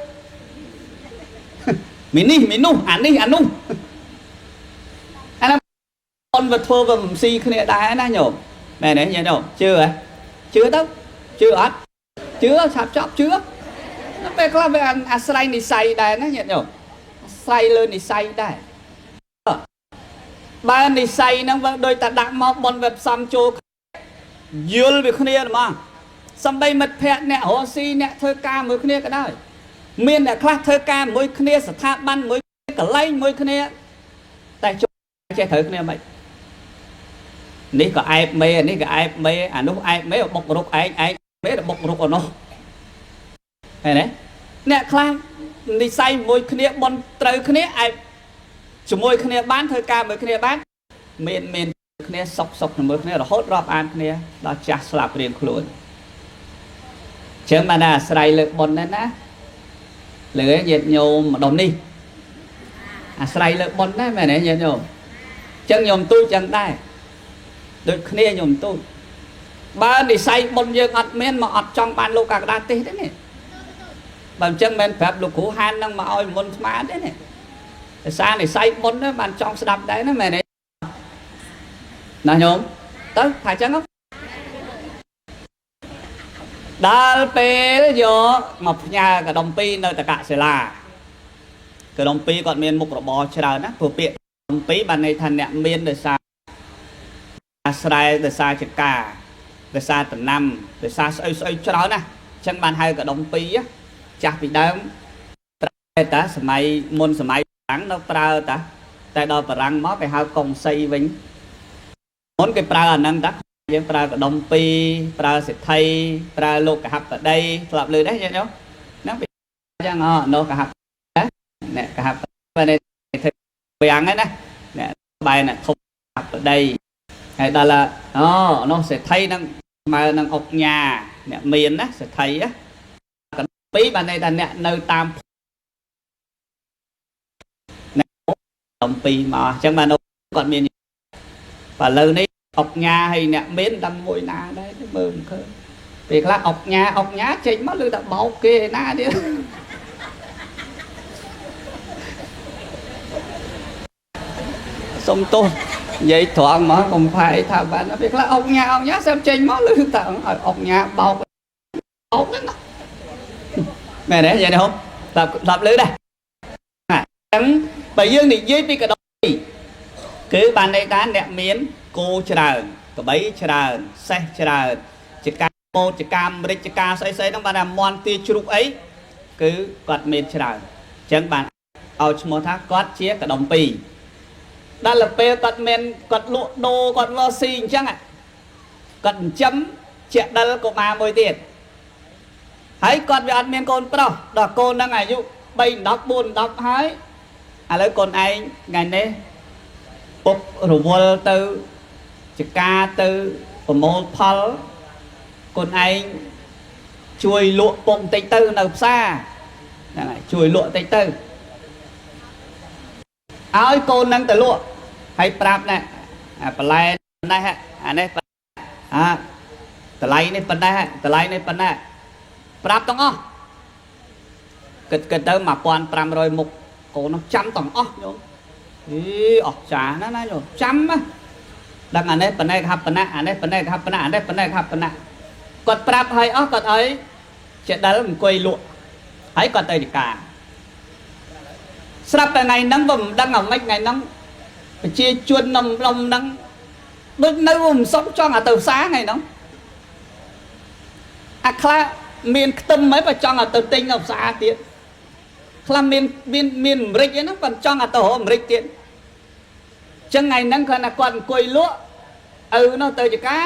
មីនេះមីនោះអានេះអានោះអានោះបុណ្យវាធ្វើវាមិនស៊ីគ្នាដែរណាញោមមែនទេញាតិញោមជឿហ៎ជឿទៅជឿអត់ជឿឆាប់ចប់ជឿពេលខ្លះវាអាស្រ័យនិស័យដែរណាញាតិញោមអាស្រ័យលើនិស័យដែរបើនិស័យហ្នឹងវាដូចតែដាក់មកបនវាផ្សំចូលយល់វាគ្នាហ្មងសំដីមិត្តភ័ក្ដិអ្នករស់ស៊ីអ្នកធ្វើការមួយគ្នាក៏ដោយមានអ្នកខ្លះធ្វើការមួយគ្នាស្ថាប័នមួយកន្លែងមួយគ្នាតែចេះត្រូវគ្នាមិននេះក៏អែបមេនេះក៏អែបមេអានោះអែបមេបុករុកឯងមេបុករុកអូនោះឃើញទេអ្នកខ្លះនិស័យមួយគ្នាបនត្រូវគ្នាអែបជាមួយគ្នាបានធ្វើការមួយគ្នាបានមាន គ្នាសុកសុកមើលគ្នារហូតរាប់អានគ្នាដល់ចាស់ស្លាប់រៀងខ្លួនចឹងបានអាស្រ័យលើបុណ្យហ្នឹងណាលើញាតិញោមម្ដុំនេះអាស្រ័យលើបុណ្យដែរមែនទេញាតិញោមចឹងញោមទូចចឹងដែរដូចគ្នាញោមទូចបើនិស័យបុណ្យយើងអត់មានមកអត់ចង់បានលោកកាកដាទេសទេនេះបើអញ្ចឹងមិនប្រាប់លោកគ្រូហាននឹងមកឲ្យមុនស្មានទេនេះភាសានិស័យបុណ្យហ្នឹងបានចង់ស្ដាប់ដែរណាមែនទេណាញោមទៅថាចឹងដល់ពេលយកមកផ្ញើកដុំពីរនៅតកសិលាកដុំពីរគាត់មានមុខរបរច្រើនណាព្រោះពាក្យកដុំពីរបានន័យថាអ្នកមានដោយសារអាស្រ័យដោយសារចកាដោយសារតំណាំដោយសារស្អីស្អីច្រើនណាអញ្ចឹងបានហៅកដុំពីរចាស់ពីដើមប្រើតាសម័យមុនសម័យបារាំងនៅប្រើតាតែដល់បារាំងមកគេហៅកុងសីវិញមុនគេប្រើអាហ្នឹងតាយើងប្រើកដុំពីរប្រើសិទ្ធិប្រើលោកកហបតីធ្លាប់លើដែរញ៉ាំហ្នឹងវាចឹងនោះកហបអ្នកកហបបែរនេះធ្វើយ៉ាងហ្នឹងណាអ្នកបែរអ្នកធំកហបតីហើយដល់នោះសិទ្ធិហ្នឹងស្មើនឹងអុកញ៉ាអ្នកមានណាសិទ្ធិណាកដុំពីរបានន័យថាអ្នកនៅតាមអ្នកកដុំពីរមកអញ្ចឹងបានគាត់មានបើលើនេះអុកញ៉ាហើយអ្នកមានដឹងមួយណាដែរមើលមិនឃើញពេលខ្លះអុកញ៉ាចេញមកលើតែបោកគេណាទៀតសុំទោសនិយាយត្រង់មកកុំផាយថាបានពេលខ្លះអុកញ៉ាសើបចេញមកលើតែឲ្យអុកញ៉ាបោកហ្នឹងមែនទេយាយនេះហូបដល់លើដែរអញ្ចឹងបើយើងនិយាយពីកដុំពីរគឺបានន័យថាអ្នកមានគោច្រើនក្បីច្រើនសេះច្រើនចកាម៉ូតចកាម្រិចចកាស្អីហ្នឹងបានថាមន់ទាជ្រូកអីគឺគាត់មានច្រើនអញ្ចឹងបានឲ្យឈ្មោះថាគាត់ជាកដុំពីរដល់ពេលគាត់មានគាត់លក់ដូរគាត់លស៊ីអញ្ចឹងគាត់ចិញ្ចឹមជាដិលកុមារមួយទៀតហើយគាត់វាអត់មានកូនប្រុសដល់កូនហ្នឹងអាយុ3 10 4 10ហើយឥឡូវកូនឯងថ្ងៃនេះពុករវល់ទៅចកាទៅប្រមូលផលកូនឯងជួយលក់ពុកបន្តិចទៅនៅផ្សារហ្នឹងហើយជួយលក់បន្តិចទៅឲ្យកូននឹងទៅលក់ហើយប្រាប់ណាបន្លែនេះអានេះតម្លៃនេះប៉ុណ្ណេះតម្លៃនេះប៉ុណ្ណេះប្រាប់ទាំងអស់គិតទៅ1500មុខកូននោះចាំទាំងអស់ញោមអស់ចាណាណាញោមចាំណាដឹងអានេះប៉ុណ្ណេះហបណៈអានេះប៉ុណ្ណេះហបណៈអានេះប៉ុណ្ណេះហបណៈគាត់ប្រាប់ឲ្យអស់គាត់ឲ្យចេះដិលអង្គុយលក់ហើយគាត់ទៅចកាស្រាប់តែថ្ងៃហ្នឹងក៏មិនដឹងអ្មេចថ្ងៃហ្នឹងប្រជាជននំហ្នឹងដូចនៅមិនសុំចង់ឲ្យទៅផ្សារថ្ងៃហ្នឹងអាខ្លះមានខ្ទឹមហើយបើចង់ឲ្យទៅទិញនៅផ្សារទៀតខ្លះមានអាមេរិកហ្នឹងបើចង់ឲ្យទៅរកអាមេរិកទៀតចឹងថ្ងៃហ្នឹងគាត់ថាគាត់អង្គុយលក់នោះទៅចកា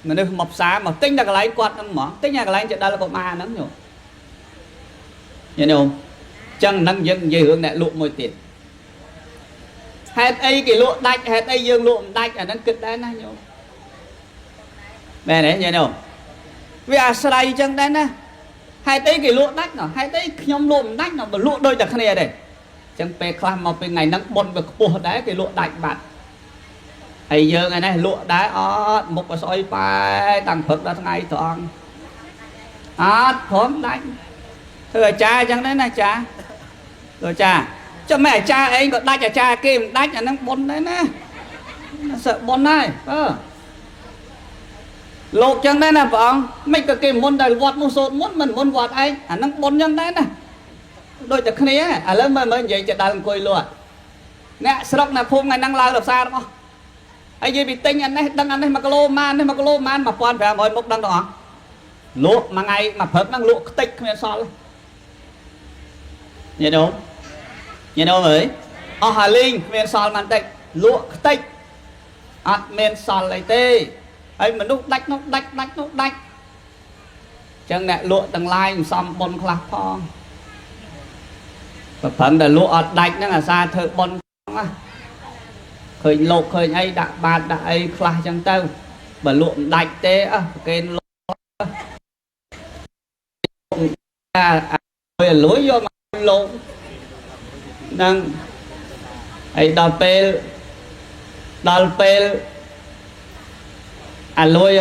មនុស្សមកផ្សារមកទិញតែកន្លែងគាត់ហ្នឹងហ្មងទិញតែកន្លែងចដិលកុមារហ្នឹងញោមចឹងហ្នឹងយើងនិយាយរឿងអ្នកលក់មួយទៀតហេតុអីគេលក់ដាច់ហេតុអីយើងលក់មិនដាច់អាហ្នឹងគិតដែរណាញោមមែនទេញោមវាអាស្រ័យចឹងដែរណាហេតុអីគេលក់ដាច់ហេតុអីខ្ញុំលក់មិនដាច់បើលក់ដូចតែគ្នាទេចឹងពេលខ្លះមកពេលថ្ងៃហ្នឹងបុណ្យវាខ្ពស់ដែរគេលក់ដាច់បាត់ហើយយើងឯនេះលក់ដែរអត់មុខស្អុយប៉ែតាំងព្រឹកដល់ថ្ងៃត្រង់អត់ព្រមដាច់ធ្វើអាចារ្យចឹងដែរណាចាអាចារ្យចុះមិនអាចារ្យឯងក៏ដាច់អាចារ្យគេមិនដាច់អាហ្នឹងបុណ្យដែរណាសឹកបុណ្យហើយលោកចឹងដែរណាព្រះអង្គមិនក៏គេមុនដល់វត្តនោះសូត្រមុនមិនមុនវត្តឯងអាហ្នឹងបុណ្យចឹងដែរណាដូចតែគ្នាឥឡូវមើលនិយាយចេះដល់អង្គុយលក់អ្នកស្រុកអ្នកភូមិថ្ងៃហ្នឹងឡើងដល់ផ្សារទាំងអស់ហើយនិយាយពីទិញអានេះដឹងអានេះ1គីឡូម៉ាននេះ1គីឡូម៉ាន1500មុខដឹងទាំងអស់លក់មួយថ្ងៃមួយព្រឹកហ្នឹងលក់ខ្ទេចគ្មានសល់ញ៉ែដូមអើយអស់ហាលីងគ្មានសល់មិនតិចលក់ខ្ទេចអត់មានសល់អីទេហើយមនុស្សដាច់នោះដាច់ចឹងអ្នកលក់ទាំងឡាយមិនសមបុណ្យខ្លះផងប្រហែលតែលក់អត់ដាច់ហ្នឹងអាសាធ្វើបុណ្យណា khơi lột khơi ấy đã bạt đã ấy khla chẳng tao bà luộm đạch tê á cái lối vô mà lộn năng ấy đal pel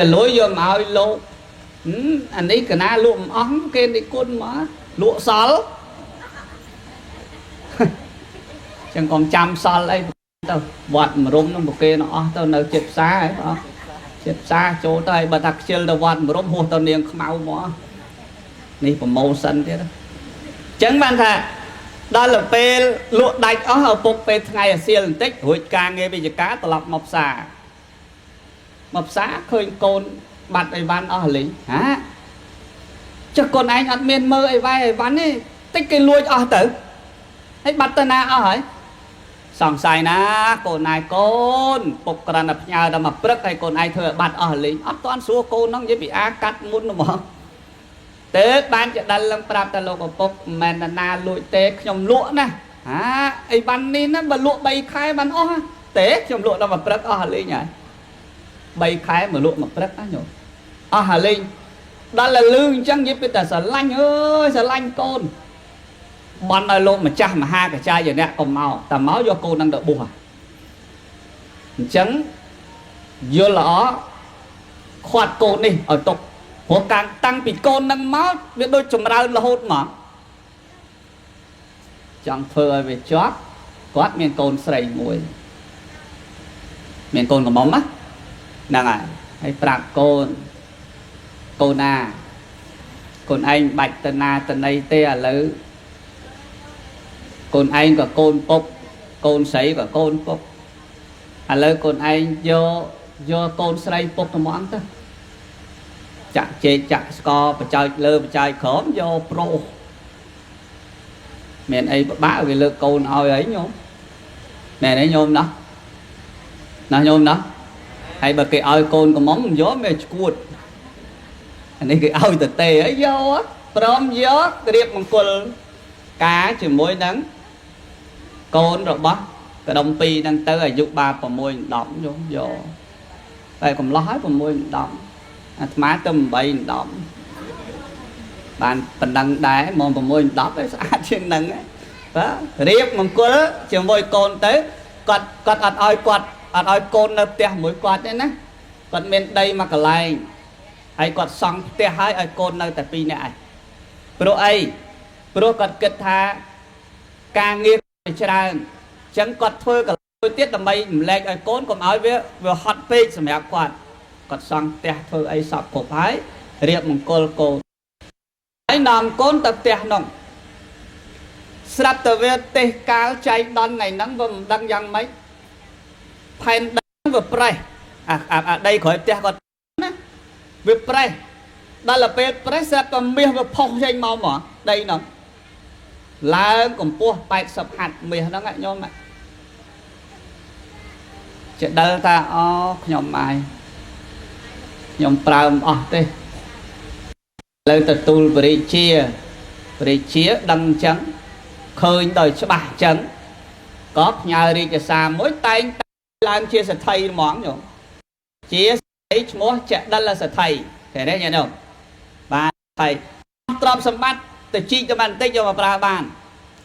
lối vô mà lộn anh ấy cái na luộm ống cái đi côn mà lụa sál chẳng còn chăm sál ấy tao vọt mà rôm nó một kê nó tao nơi chết xa ấy đó chết xa chỗ tay bà thật chill tao vọt mà rôm hùa tao niềng mau mỏ này còn màu xanh thế đó chẳng bạn thà đó là pe lụa đạch ở hậu phục pe ngày xiên tích hồi càng nghe bây giờ cá tao lọc mập xá khơi côn bạt ấy văn ở lý hả cho con anh ăn miên mơ ấy vai ấy văn ấy tích cái lùi ở tử ấy bắt tên na ở hỏi sòng xài na con này con phục cần là nhà đã mà bớt hay con ai thừa bạt ở lý ấp toán số con nó dễ bị á cắt muốn nó mà Tết ban cho đàn lâm prap ta lô của phục men na lụi tê nhom lụa nè hả ấy văn ní nó mà lụa bay khai văn ó tê nhom lụa đâu mà bớt ở lý nhỉ bay khai mà lụa mà bớt á nhổ ở hà linh đó là lương chẳng giúp ta sợ lanh ơi sợ lanh con bọn này lộn mà cha mà hai cái chai giờ nè còn màu tà máu do cô đang đợi bùa chẳng vô lõ khoát cô đi ở tục của càng tăng bị con đang máu biết đôi chùm ra là hốt mà chẳng phơi về chót quát miền côn sầy mùi miền côn có móng á nè à hay prap cô na con anh bạch tên na tên này tê à lứ con anh có côn bốc côn sấy và côn bốc à lứ con anh do côn sấy bốc nó món đó chặt chê chặt sco và chơi lơ và chơi khóm do pro miền ấy bá về lơ côn oi ấy nhôm nè đấy nhôm đó nào nhôm đó hay bà cái oi côn có món gió mẹ cuột anh ấy cái oi từ tê ấy vô á prom gió cái điệp bằng quần cá chỉ môi nắng côn rồi bó cái đồng pi đang tới ở dục ba vào môi đóng vô đây còn lói vào môi đóng má tôm bay đóng bạn phần đăng đá mồm vào môi đóng ấy sao trên nắng ấy đó điệp bằng quần chỉ môi côn tới quạt ọt oi côn nó tè mũi quạt đấy nè quạt bên đây mà cả lại hay quạt xong tè hai oi côn nơi tại pi này pro quạt kết tha càng nghiệp ra chẳng quạt phơi cả đôi tiết làm bay lệch oi côn còn oi với vừa hot page sầm áo quạt xong tè phơi ấy sọp cổ phái riệp một cô ấy nằm côn tập tè nòng sắp từ về tê cá cháy đòn này nắng vầm đang giăng mấy phèn đắng vừa pre đây khỏi tè còn vừa pre đó là pre sắp còn miếng vừa phong danh màu mỏ đây nó là còn pua bạch sập hạt miếng nó ngại nhôm này chuyện đây ta nhom ai nhom pram tê lên từ tu bri chia đăng trắng khơi đời cho bà trắng có nhà đi cho xa mỗi tay làm chia sẻ thầy món nhổ chia sẻ múa chạy đây là sẻ thầy thế đấy nhận không bà thầy trộm sầm bắt từ chi cho bạn tích cho mà bà bàn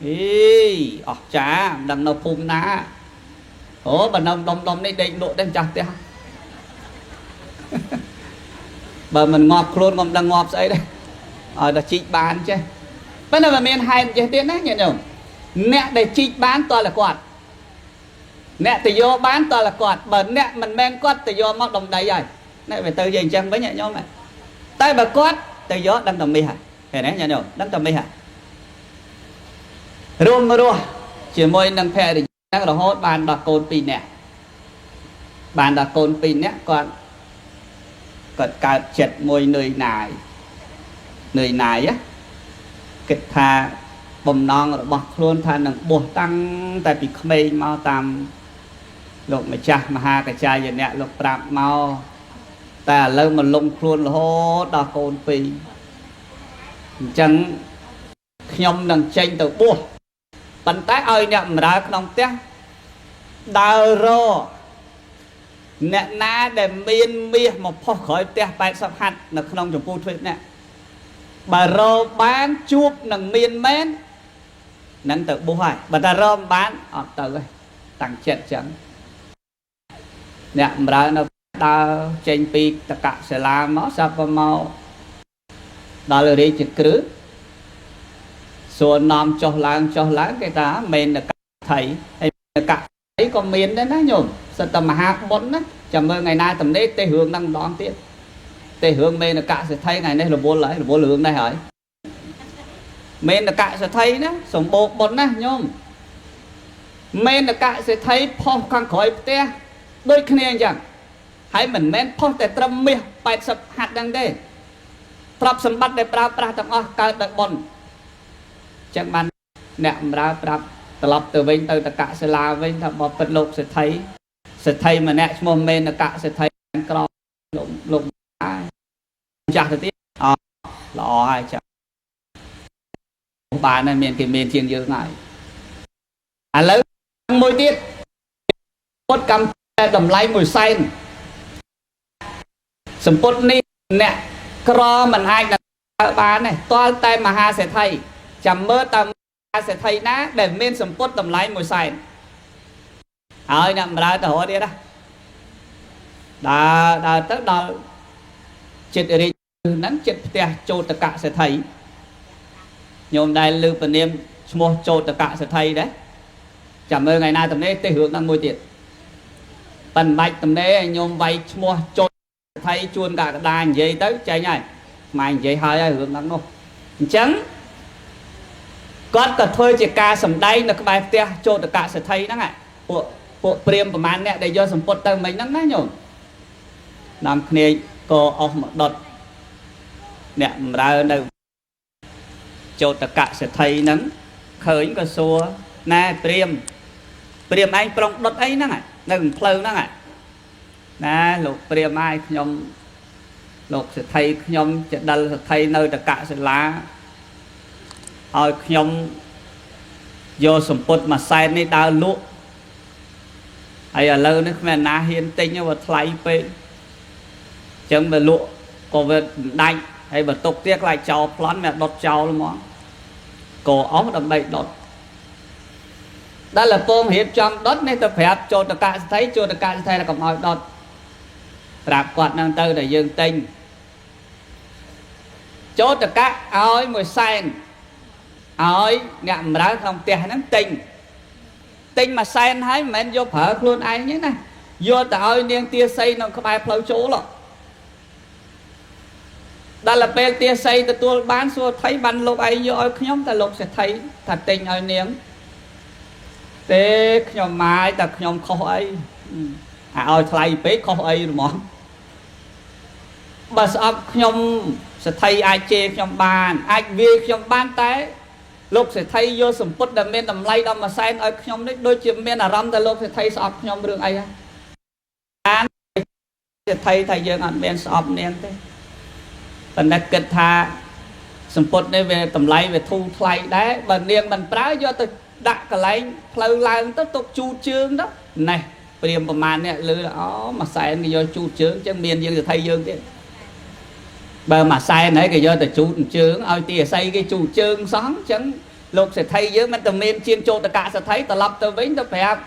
ý chả đằng nào phun ná bà nông đây định độ đang chặt thế bà mình ngọt luôn còn đang ngọt ấy đây là chị bán chứ bây giờ mà mình hay chế tiền đấy nhận không nè để chị bán toàn là quạt nè từ vô bán toàn là quạt bởi nè mình men quạt từ vô móc đồng đầy rồi nè phải từ dành chân với nhẹ nhau này tay bà quát từ vô đang tầm mi hả thế đấy nhận không đang tầm mi hả rùa chỉ môi nâng phe thì đang là hốt bàn đọc côn pin nè bàn đọc côn pin nè còn cả chật môi nơi này á kịch thà bầm non rồi bọc luôn thà nâng buộc tăng tại vì không ai mau tầm lục mà cha mà ha cái cha vậy nè lục prap mau ta lâu mà lông luôn là hốt đọc côn pin chẳng nhom nâng tranh từ buộc bắn tay ơi nè mà ra không té đào rô nè ná để miên miên một phó khỏi tè bạch sắp hạt là không trong phu thuyết nè bà rô bán chuốc nâng miên mến nâng tự bố hoài bà ta rô bán ọt tự ơi tăng chết chẳng nè bà nó đào chênh pi tất cả sẽ làm máu sắp vào màu đó là đi chữ cứ xuân nằm cho láng cái ta mình là thầy hay là cả ấy còn miền đấy nó nhổm sợ tầm hạ bốn đó chẳng mơ ngày nay tầm đấy tây hướng đang đón tiếp tây hướng mình là cả sẽ thấy ngày nay là vô lượng đây hỏi mình là cả sẽ thấy đó sống bộ bốn đó nhôm mình là cả sẽ thấy phong càng khỏi te đôi khi này chẳng hãy mình men phongแต่ត្រឹមមាស80ហាត់ហ្នឹងទេទ្រព្យសម្បត្តិដែលប្រើប្រាស់ទាំងអស់កើតដោយបុណ្យចឹងបានអ្នកបម្រើប្រាប់ត្រឡប់ទៅវិញទៅតកសិលាវិញថាបបិទ្ធលោកសេដ្ឋីម្នាក់ឈ្មោះមេនកសេដ្ឋីក្រលោកចាស់ទៅទៀតល្អហើយចាស់បានហើយមានគេមានជាងយើងហើយឥឡូវមួយទៀតពុតកម្មតម្លៃ1សែនសម្ពុតនេះអ្នកក្រមិនអាចដើរបានទេតលតែមហាសេដ្ឋីចាំមើលតើមហាសេដ្ឋីណាដែលមានសម្ពុតតម្លៃ1សែនហើយអ្នកបម្រើទៅរត់ទៀតណាដើរទៅដល់ចិត្តរាជហ្នឹងចិត្តផ្ទះចោតកសេដ្ឋីញោមដែលលើពនាមឈ្មោះចោតកសេដ្ឋីដែរចាំមើលថ្ងៃណាតំណេទេរឿងហ្នឹងមួយទៀតប៉ិនបាច់តំណេញោមវាយឈ្មោះចោតថៃជួនកកដានិយាយទៅចេញហើយម៉ែនិយាយហើយរឿងហ្នឹងនោះអញ្ចឹងគាត់ក៏ធ្វើជាការសម្ដែងនៅក្បែរផ្ទះចោតកសេដ្ឋីហ្នឹងពួកព្រាមប្រមាណអ្នកដែលយកសម្ពុតទៅមិញហ្នឹងណាញោមនាំគ្នាក៏អស់មកដុតអ្នកបម្រើនៅចោតកសេដ្ឋីហ្នឹងឃើញក៏សួរណែព្រាមឯងប្រុងដុតអីហ្នឹងនៅផ្លូវហ្នឹងណាលោកព្រាមហើយខ្ញុំលោកសេដ្ឋីខ្ញុំចដិលសេដ្ឋីនៅតកសិលាឲ្យខ្ញុំយកសម្ពុតមួយសែននេះដើរលក់ហើយឥឡូវនេះគ្មានណាហ៊ានទិញទេវាថ្លៃពេកអញ្ចឹងបើលក់ក៏វាដាច់ហើយបើទុកទៀតខ្លាចចោលប្លន់វាដុតចោលហ្មងក៏អស់ដើម្បីដុតដល់លពងរៀបចំដុតនេះទៅប្រាប់ចោតកសេដ្ឋីកុំឲ្យដុតប្រាប់គាត់ហ្នឹងទៅដែលយើងទិញចោតកឲ្យ1សែនឲ្យអ្នកបម្រើក្នុងផ្ទះហ្នឹងទិញ1សែនហើយមិនមែនយកប្រើខ្លួនឯងទេណាយកទៅឲ្យនាងទាសីនៅក្បែរផ្លូវចូលដល់ពេលទាសីទទួលបានសួរថៃបានលោកឯងយកឲ្យខ្ញុំតែលោកសេដ្ឋីថាទិញឲ្យនាងទេខ្ញុំម៉ាយតែខ្ញុំខុសអីឲ្យថ្លៃពេកខុសអីហ្មងបើស្អប់ខ្ញុំសេដ្ឋីអាចជេរខ្ញុំបានអាចវាយខ្ញុំបានតែលោកសេដ្ឋីយកសម្ពុតដែលមានតម្លៃដល់1សែនឲ្យខ្ញុំនេះដូចជាមានអារម្មណ៍តែលោកសេដ្ឋីស្អប់ខ្ញុំរឿងអីហ្នឹងបានសេដ្ឋីថាយើងអត់មានស្អប់នាងទេប៉ុន្តែគិតថាសម្ពុតនេះវាតម្លៃវាធូរថ្លៃដែរបើនាងមិនប្រើយកទៅដាក់កន្លែងផ្លូវឡើងទៅទុកជូតជើងទៅណេះព្រាមប្រមាណនេះលើមួយសែនគេយកជូតជើងអញ្ចឹងមានយើងសេដ្ឋីយើងទៀតបើមួយសែនហើយគេយកទៅជូតជើងឲ្យទីអាស័យគេជូតជើងសោះអញ្ចឹងលោកសេដ្ឋីយើងមិនតែមានជាងចោតកសេដ្ឋីត្រឡប់ទៅវិញទៅប្រាប់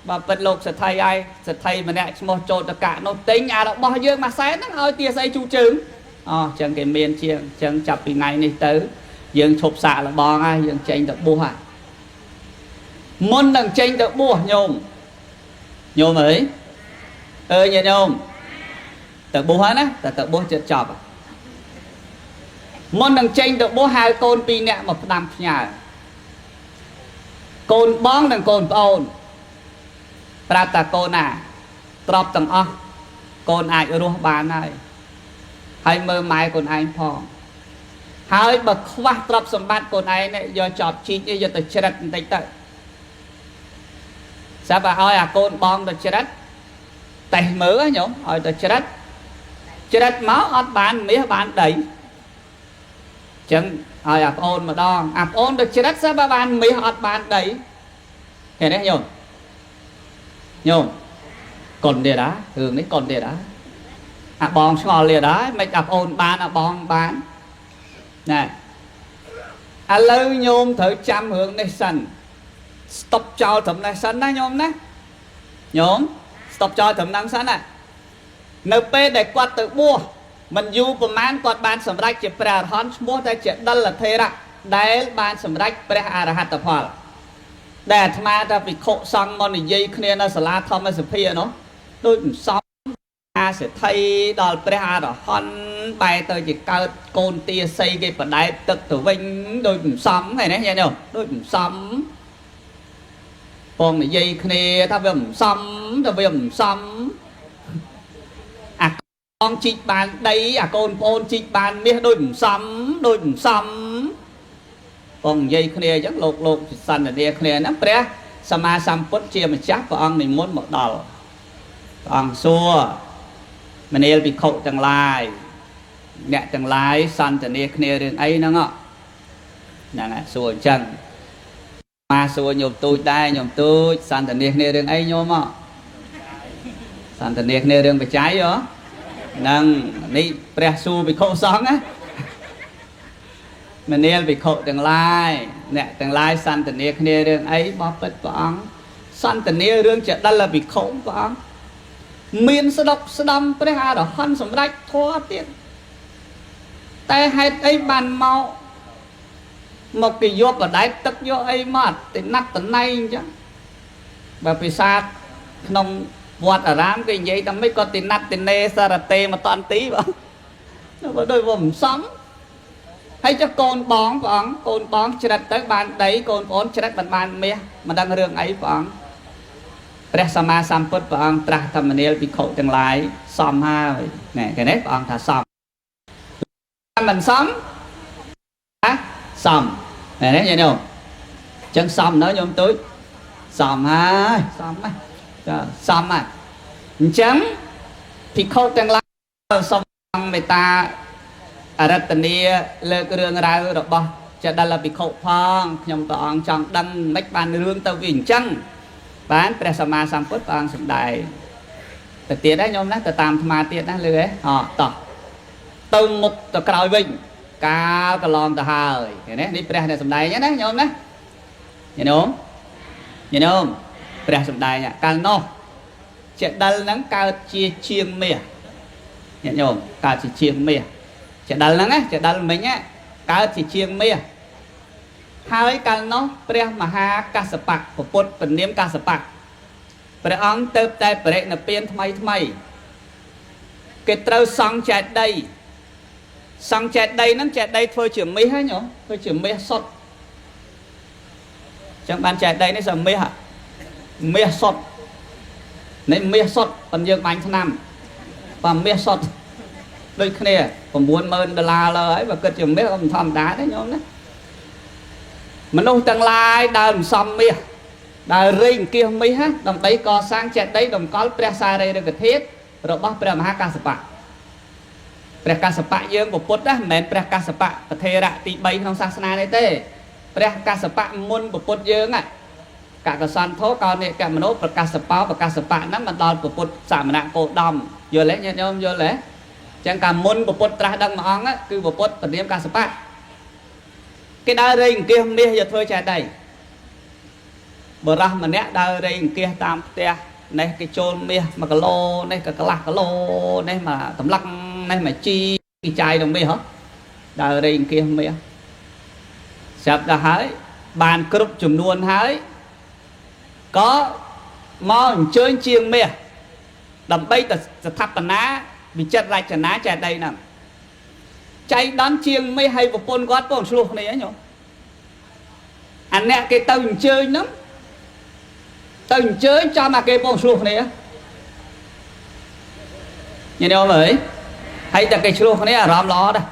បើពិតលោកសេដ្ឋីហើយសេដ្ឋីម្នាក់ឈ្មោះចោតកនោះទិញអារបស់យើងមួយសែនហ្នឹងឲ្យទីអាស័យជូតជើងអញ្ចឹងគេមានជាងអញ្ចឹងចាប់ពីថ្ងៃនេះទៅយើងឈប់សាកល្បងហើយយើងចេញទៅបួសហើយមុននឹងចេញទៅបួសញោមអើយញាតិញោមទៅបួសហើយណាតែទៅបួសចិត្តចប់មុននឹងចេញទៅបួសហៅកូន2នាក់មកផ្ដាំផ្ញើកូនបងនិងកូនប្អូនប្រាប់តាកូនណាទ្រព្យទាំងអស់កូនអាចរស់បានហើយមើលម៉ែកូនឯងផងហើយបើខ្វះទ្រព្យសម្បត្តិកូនឯងនេះយកចប់ជីកយកទៅច្រិតបន្តិចទៅសាប់ឲ្យអាកូនបងទៅច្រិតតេះមើលញោមឲ្យទៅច្រិតមកអត់បានមាសបានដីចឹងឲ្យអាប្អូនម្ដងអាប្អូនទៅច្រិតសាប់បានមាសអត់បានដីឃើញទេញោម nhôm còn để đá thường đấy còn để đá à bong ngò lìa đá mày đập ôn bán à bong bán này à lâu nhôm thử trăm hướng này sân stop cho thầm này sân đó nhôm đó nhôm stop cho thầm năng sân này np để quạt tự bua mình du của man quạt ban sầm rách chỉ pra hòn mua ta chỉ đâm là thế ra đấy ban sầm rách pra arahat tập hòa để mà ta bị khổ xong món này dây kia nó sẽ là thom sẽ phê nó đôi xong a sẽ thay đòn pra đó hòn bài tôi chỉ cao côn tia xây cái phần đáy tự tử vinh đôi xong này nhé nhá đôi xong còn này dây kia ta về xong ta về xong à con chị bàn đấy à con chị bàn biết đôi xong còn dây kia rất lột lột sân ở đây kia nó pre sama samput chia mà chắc của ông này muốn một đòn ông xua mình yêu bị khổ chẳng lai nhẹ chẳng lai sân ở đây kia đường ấy nó ngọ nè nè xua chân mà xua nhộm tôi đây nhộm tôi sân ở đây kia đường ấy nhôm ạ sân ở đây kia đường bị trái đó nâng đi pre xua bị khổ xong á mình yêu bị khổ tương lai sanh tình yêu kia đường ấy bóp bết vọng sanh tình yêu đường chết đây là bị khổ vọng miền sơ đâm bế hà đó hân sống rách thoa tiết tay hai ấy bàn mau một cái vô ở đáy tức vô ấy mất thì nắp tận nay chứ và vì sao nông vọt ở rám cái vậy ta mới có tiền nắp tiền nê sa rà tê mà toàn tí vào nó có đôi vùng sống hay cho con bón chết tới bàn đấy con bón chết bàn mía mà đang rương ấy vọngព្រះសម្មាសម្ពុទ្ធព្រះអង្គត្រាស់ធម្មនាលភិក្ខុទាំងឡាយសមហើយណែcái nàyព្រះអង្គថាសមមិនសមសមណែនេះញោមចឹងសមនៅញោមទូចសមហើយសមហើយចាសមហើយអញ្ចឹងភិក្ខុទាំងឡាយសូមមេត្តាអរតនីលើករឿងរ៉ាវរបស់ចដលភិក្ខុផងខ្ញុំព្រះអង្គចង់ដឹងមិនបានរឿងទៅវាអញ្ចឹងបានព្រះសម្មាសម្ពុទ្ធព្រះអង្គសម្ដែងទៅទៀតដែរញោមណាទៅតាមអាត្មាទៀតណាលឺហ៎អតោះទៅមុខទៅក្រោយវិញកាលកន្លងទៅហើយនេះព្រះអ្នកសម្ដែងណាញោមណាញោមព្រះសម្ដែងកាលនោះចេដិលហ្នឹងកើតជាជាងមាសញោមកើតជាជាងមាសចេដិលហ្នឹងចេដិលមិញកើតជាជាងមាសហើយកាលនោះព្រះមហាកស្សបៈពុទ្ធពនាមកស្សបៈព្រះអង្គទៅតែបរិនិព្វានថ្មីគេត្រូវសង់ចេតិយហ្នឹងចេតិយធ្វើជាមាសហ្នឹងញោមធ្វើជាមាសសុទ្ធចឹងបានចេតិយនេះសមាសមាសសុទ្ធនេះមាសសុទ្ធប៉ុនយើងបាញ់ឆ្នាំបើមាសសុទ្ធដូចគ្នា$90000លើហើយបើគិតជាមាសក៏មិនធម្មតាដែរញោមណាមនុស្សទាំងឡាយដើរសំមាសដើររែងគៀសមាសដើម្បីកសាងចេតិយតម្កល់ព្រះសារីរិកធាតុរបស់ព្រះមហាកស្សបៈព្រះកស្សបៈយើងពុទ្ធណាមិនមែនព្រះកស្សបៈប្រធេរៈទី3ក្នុងសាសនានេះទេព្រះកស្សបៈមុនពុទ្ធយើងកកសន្ធោកោនិកមនោប្រកាសបោប្រកាសបៈហ្នឹងមិនដល់ពុទ្ធសាមណៈគោតមយល់ទេញាតិញោមយល់ទេចឹងកាលមុនពុទ្ធត្រាស់ដឹងមួយអង្គគឺពុទ្ធពនាមកស្សបៈគេដើររែងអង្គាសមាសយកធ្វើចេតិយបរោះម្នាក់ដើររែងអង្គាសតាមផ្ទះនេះគេចូលមាស1គីឡូនេះក៏កន្លះគីឡូនេះមកតម្លឹកនេះមកជីគេចាយដល់មាសហ៎ដើររែងអង្គាសមាសស្រាប់ដល់ហើយបានគ្រប់ចំនួនហើយក៏មកអញ្ជើញជាងមាសដើម្បីទៅស្ថាបនាវិចិត្ររចនាចេតិយហ្នឹងចៃដន្យជាងមាសឲ្យប្រពន្ធគាត់បងឆ្លោះគ្នាញោមអាអ្នកគេទៅអញ្ជើញហ្នឹងទៅអញ្ជើញចាំអាគេបងឆ្លោះគ្នាញញោមអើយហើយតែគេឆ្លោះគ្នាអារម្មណ៍ល្អដែរ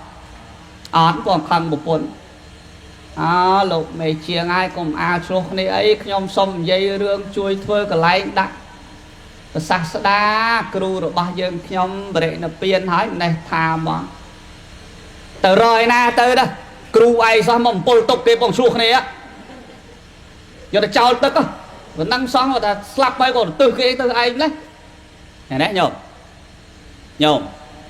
អត់បងខឹងប្រពន្ធលោកមេជាងហើយកុំអាឆ្លោះគ្នាអីខ្ញុំសុំនិយាយរឿងជួយធ្វើកន្លែងដាក់ប្រសាស្ដាគ្រូរបស់យើងខ្ញុំបរិនិព្វានហើយម្នេះថាមកទៅរយណាទៅđóគ្រូឯងសោះមកអំពុលទុកគេបងឆ្លោះគ្នាយកទៅចោលទឹក vẫn năng xong là slap bay còn từ cái từ anh đấy này đấy nhôm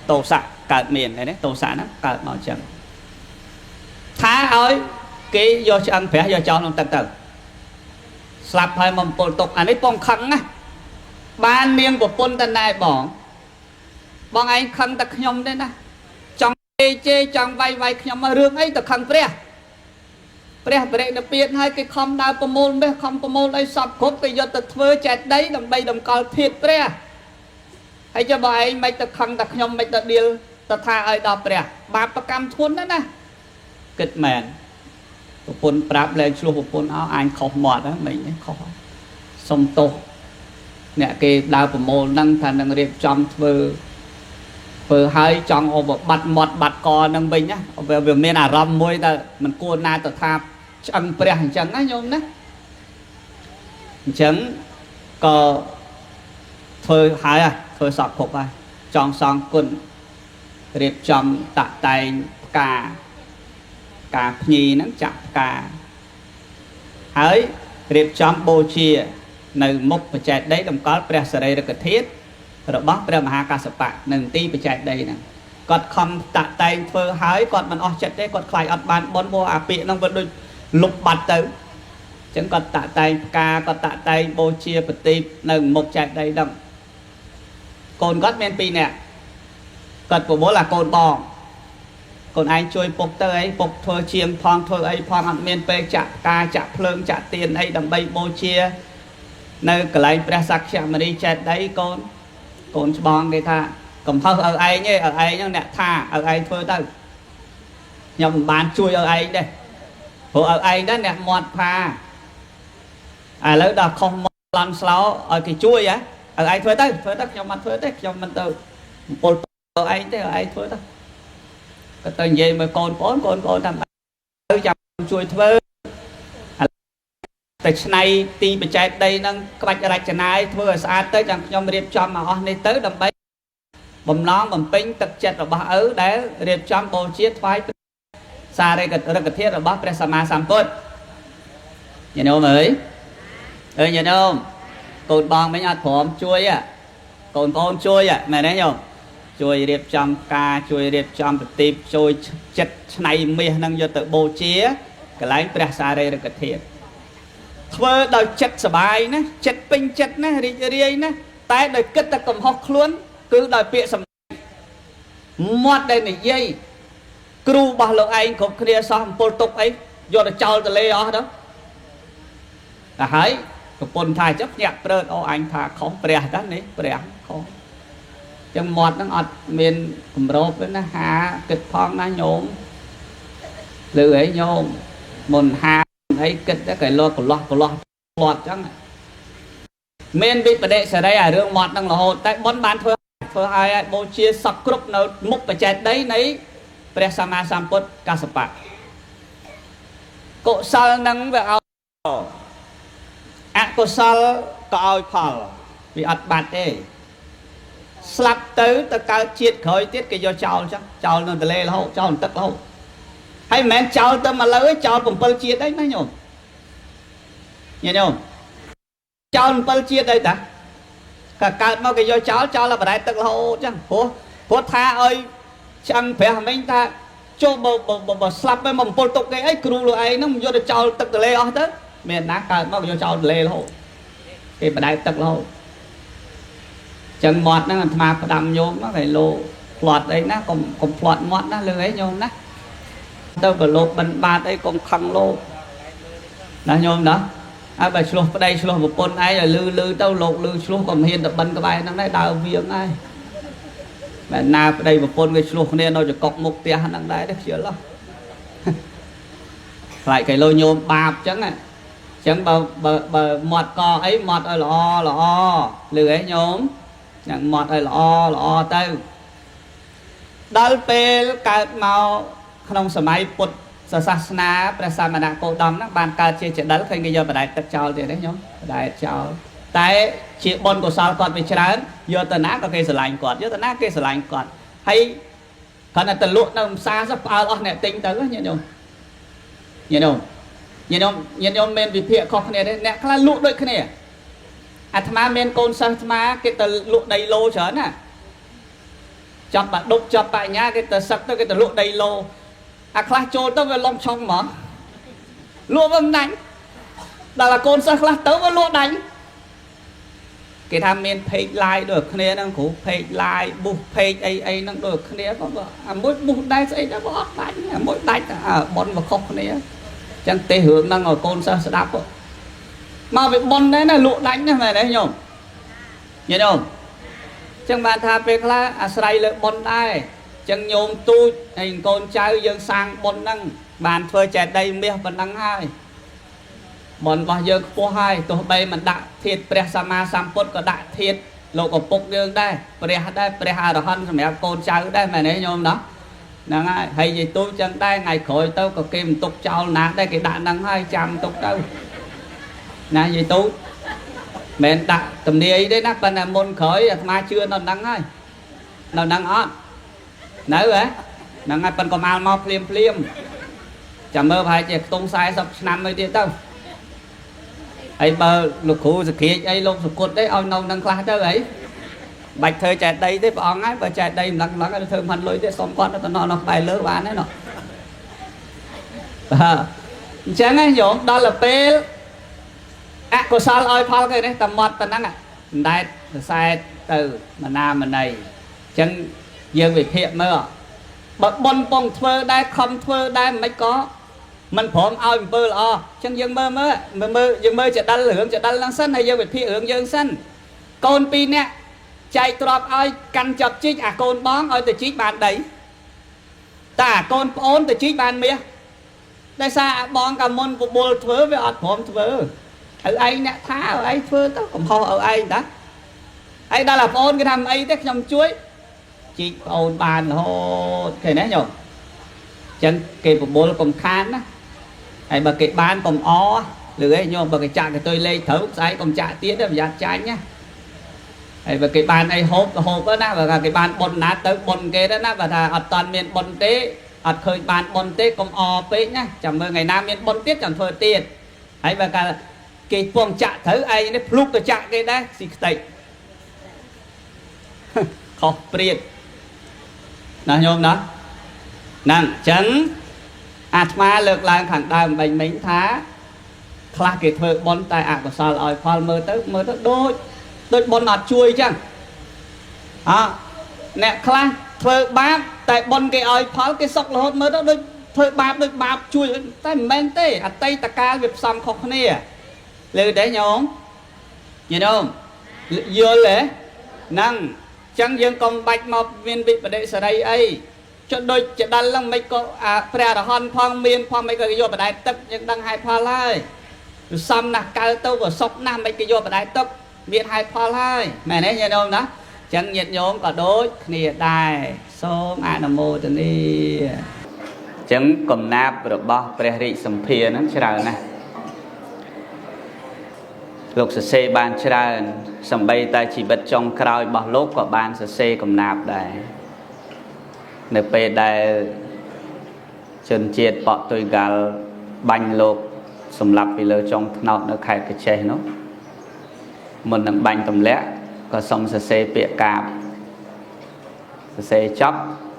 tổ xạ cả miền này đấy tổ xạ nó cả màu trắng thá ơi cái do ăn phải do cho nó từ từ slap hai mầm bồn tục anh ấy bong khăng á ban niên của pôn tân này bỏ bong anh khăng tật nhom đấy nè trong chê trong vay nhom mà rương ấy tật khăng pre nó biết hai cái không đào pro môn bé không pro môn đây sập cốt cái do tật vơ chẹt đấy làm bay làm cào thiệt pre hay cho bà ấy mấy tật khăng tật nhom mấy tật điều tật tha ai đào pre bà cam thốn đó nè kịch mèn pôn prap lên chua pôn áo anh không mọt đó mình khó xong tô nè cái đào pro môn năng thành năng riệp trong vừa hai trong ô bật mọt bật cò năng bình nhá về việc miền Aram môi ta mình cua na tật tha ăn pre hành chẳng á nhôm đó chẳng có thôi hai thôi sọt phục à trong xong quân riệp trong tạ tay cả nhì nó chặt cả hỡi riệp trong bồ chia nơi mục và chạy đấy đồng có pre sợi đây là cần thiết rồi bóc pre mà ca sập bạc nâng ti và chạy đây nè còn không tạ tay phơi hái còn mình chạy đấy còn khai ọt bàn bón vô bị nó vẫn đôi lục bạt tới chẳng còn tạ tay ca còn tạ tay bồ chia và ti nâng mục chạy đây đồng cồn gót men pi nè còn của bố là cồn bò còn anh chui phục tới ấy phục thôi chiêm phong thôi ấy phong ăn men pe chạ ca chạ phượng chạ tiền ấy đầm bay bồ chia nơi cái lại pre sắc chạm mà đi chạy đấy con bong cái tha cầm thơ ở ai nhé ở ai nhá nè tha ở ai thôi tới nhầm bán chui ở ai đây ở ai đó nè mọt pha lấy đó không làm sao ở cái chui á ở ai thôi tới nhầm mặt thôi tới nhầm mình từ ở ai tới ở ai thôi tới cái tên gì mà con làm ở chậm chui thôi tại này ti bị chạy đây nâng các bạn ra này vừa xa tới chẳng nhom riệp trong mà on đi tới đầm bay bầm nón bầm pin tật chặt ở ba để riệp trong bồ chiết phái xa đây cái thiết ở bắc presama samput nhìn đâu mới nhìn đâu cột bong mấy nhát phom chui à con chui à này đấy nhung chui riệp trong ca chui riệp trong tiệp chui chặt này miền nâng vô tự bồ chia cái lái presa đây là cái thiết thưa đời chất sờ bài nè chất pin chất nè riêng nè tại đời kết ta cầm học luôn cứ đời bịa sầm mót đây này dây kêu bảo lượng anh không kia xong pol tục ấy do là trâu từ lê đó là hãy pol thai chấp nhạc rồi ô anh thà không bè đó này bè không trong mót nó ọt miền cầm rộp nó hà kịch phong nó nhôm lười ấy nhôm một hà ấy kết cái của lọt chẳng men bị bể đệ sẽ đây à rương mọt đang là hồ tại bốn bán thôi ai bố chia sọc group nó múc và chạy đấy nấy presama samput kasapa cộ sal năng về ao cộ sal có ao phal bị ắt bạt đấy slap tới ta cao chiết khởi tiết cái do chào chắc chào nó từ lê là hậu chào tất hậu hay mẹ chào ta mà lấy chào cùng pal chiết đấy nó nhổm nhìn không cháu bao chia đây ta cả mà cái do cháu là phải tự hậu chẳng phố tha ơi chẳng phải mình ta cho bờ slap với mầm pol tục cái ấy kêu rồi ấy nó do được cháu tự lê ở đó miền nát cả mà do cháu lê hậu cái phải tự hậu chẳng mọt nó mà đầm nhôm nó phải lô plọt đấy nó còn plọt mọt nó lưới ấy nhôm đó đâu phải lô bần ba đây còn khăng lô đó nhôm đó bài slo ở đây slo một con ai là lư tao lột lư slo còn hiền tập bắn cái bài nó đấy đào viếng ai mẹ na ở đây một con người slo nên nó chỉ cọc một tia năng đấy được chưa lắm lại cái lôi nhôm bạp chẳng bờ mọt co ấy mọt ơi lọ lư ấy nhôm chẳng mọt ơi lọ tới đal pe cái màu không sờ máy bột sa na prasamana cô đom nó ban ca chia chuyện đó khi người giờ đại tập chào thì đấy nhóm đại chào tại chị bon của sao còn bị chán giờ tận á có cây sờ lạnh còn giờ tận á cây sờ lạnh còn hay còn là tận lụa nó xa sắp ao nè tinh tới nhớ nhung ញាតិញោមមានវិភាគខុសគ្នាទេអ្នកខ្លះលក់ដូចគ្នាអាត្មាមានកូនសិស្សអាត្មាគេទៅលក់ដីឡូច្រើនណាចាប់បាដុបចាប់បញ្ញាគេទៅសឹកទៅគេទៅលក់ដីឡូអាខ្លះចូលទៅវាលំឆុងហ្មងលក់វាមិនដាច់ដល់កូនសិស្សខ្លះទៅវាលក់ដាច់គេថាមាន page live ដូចគ្នាហ្នឹងគ្រូ page live បុះ page អីហ្នឹងដូចគ្នាក៏អាមួយបុះដែរស្អីដែរក៏អត់ដាច់អាមួយដាច់បនមកខុសគ្នាអញ្ចឹងទេរឿងហ្នឹងឲ្យកូនសិស្សស្ដាប់មកវាបនដែរណាលក់ដាច់ណាមែនទេញោមញោមចឹងបានថាពេលខ្លះអាស្រ័យលើបុណ្យដែរចឹងញោមទូចហើយកូនចៅយើងសាងបុណ្យហ្នឹងបានធ្វើចេតិយមាសប៉ុណ្ណឹងហើយបុណ្យរបស់យើងខ្ពស់ហើយទោះបីមិនដាក់ធាតុព្រះសម្មាសម្ពុទ្ធក៏ដាក់ធាតុលោកឪពុកយើងដែរព្រះអរហន្តសម្រាប់កូនចៅដែរមែនទេញោមណោះហ្នឹងហើយនិយាយទូចចឹងដែរថ្ងៃក្រោយទៅក៏គេមិនទុកចោលណាដែរគេដាក់ហ្នឹងហើយចាំទុកទៅណានិយាយទូចមិនដាក់ទំនាយទេណាប៉ុន្តែមុនក្រោយអាត្មាជឿនៅហ្នឹងហើយនៅហ្នឹងអត់នៅហ៎ហ្នឹងហើយប៉ុន្តែកុំអាលមកភ្លាមចាំមើលប្រហែលជាខ្ទង់40ឆ្នាំទៅទៀតទៅហើយបើលោកគ្រូសក្រាចអីលោកសុគតទេឲ្យនៅនឹងខ្លះទៅអីបាច់ធ្វើចែកដីទេព្រះអង្គហើយបើចែកដីម្លឹងទៅធ្វើមិនលុយទេសុំគាត់ទៅណោះក្បែរលើបានទេណោះអញ្ចឹងញោមដល់ទៅពេលអកុសលឲ្យផលគេនេះតែមាត់ប៉ុណ្ណឹងមិនដែលសរសែតទៅមណាមណីអញ្ចឹងយើងវិភាគមើលបើប៉ុនពងធ្វើដែរខំធ្វើដែរមិនក៏មិនព្រមឲ្យអំពើល្អអញ្ចឹងយើងមើលយើងមើលចដិលរឿងចដិលហ្នឹងសិនហើយយើងវិភាគរឿងយើងសិនកូន2នាក់ចែកទ្រព្យឲ្យកាន់ចាប់ជីកអាកូនបងឲ្យទៅជីកបានដីតែអាកូនប្អូនទៅជីកបានមាសដោយសារអាបងកាមុនបបួលធ្វើវាអត់ព្រមធ្វើឲ្យឯងអ្នកថាឲ្យឯងធ្វើទៅកំហុសឲ្យឯងតាហើយដល់អាប្អូនគេថាមិនអីទេខ្ញុំជួយជីកប្អូនបានរហូតឃើញទេញោមអញ្ចឹងគេបបួលកុំខានណាហើយបើគេបានកុំអលឺឯងញោមបើគេចាក់ទៅទុយលេខត្រូវស្អែកកុំចាក់ទៀតទេប្រយ័ត្នចាញ់ណាហើយបើគេបានអីហូបទៅហូបទៅណាបើគេបានបុណ្យណាទៅបុណ្យគេទៅណាបើថាអត់តាន់មានបុណ្យទេអត់ឃើញបានបុណ្យទេកុំអពេកណាចាំមើលថ្ងៃណាមានបុណ្យទៀតចាំធ្វើទៀតហើយបើគេពងចាក់ត្រូវឯងនេះភ្លុកទៅចាក់គេដែរស៊ីខ្ទេចខុសព្រាតណាញោមណាហ្នឹងអញ្ចឹងអាត្មាលើកឡើងខាងដើមមិញថាខ្លះគេធ្វើបុណ្យតែអកុសលឲ្យផលមើលទៅដូចបុណ្យអត់ជួយអញ្ចឹងអ្នកខ្លះធ្វើបាបតែបុណ្យគេឲ្យផលគេសុខរហូតមើលទៅដូចធ្វើបាបដូចបាបជួយតែមិនមែនទេអតីតកាលវាផ្សំខុសគ្នាលើទេញោមយល់ទេហ្នឹងអញ្ចឹងយើងកុំបាច់មកមានវិបដិសារីអីចុះដូចចដិលហ្នឹងមិនក៏ព្រះអរហន្តផងមានផងមិនក៏យកបដែតទឹកយើងដឹងហេតុផលហើយសំណាស់កើតទៅក៏សុខណាស់មិនក៏យកបដែតទឹកមានហេតុផលហើយមែនទេញាតិញោមណាអញ្ចឹងញាតិញោមក៏ដូចគ្នាដែរសូមអនុមោទនាអញ្ចឹងកំណាព្យរបស់ព្រះរាជសម្ភារហ្នឹងច្រើនណាស់លោកសរសេរបានច្រើនសម្បីតែជីវិតចុងក្រោយរបស់លោកក៏បានសរសេរកំណាព្យដែរនៅពេលដែលជនជាតិប៉ក់ទុយហ្គាល់បាញ់លោកសម្លាប់ពីលើចុងថ្នោតនៅខេត្តកញ្ចេះនោះមុននឹងបាញ់ទម្លាក់ក៏សុំសរសេរពាក្យកាបសរសេរចប់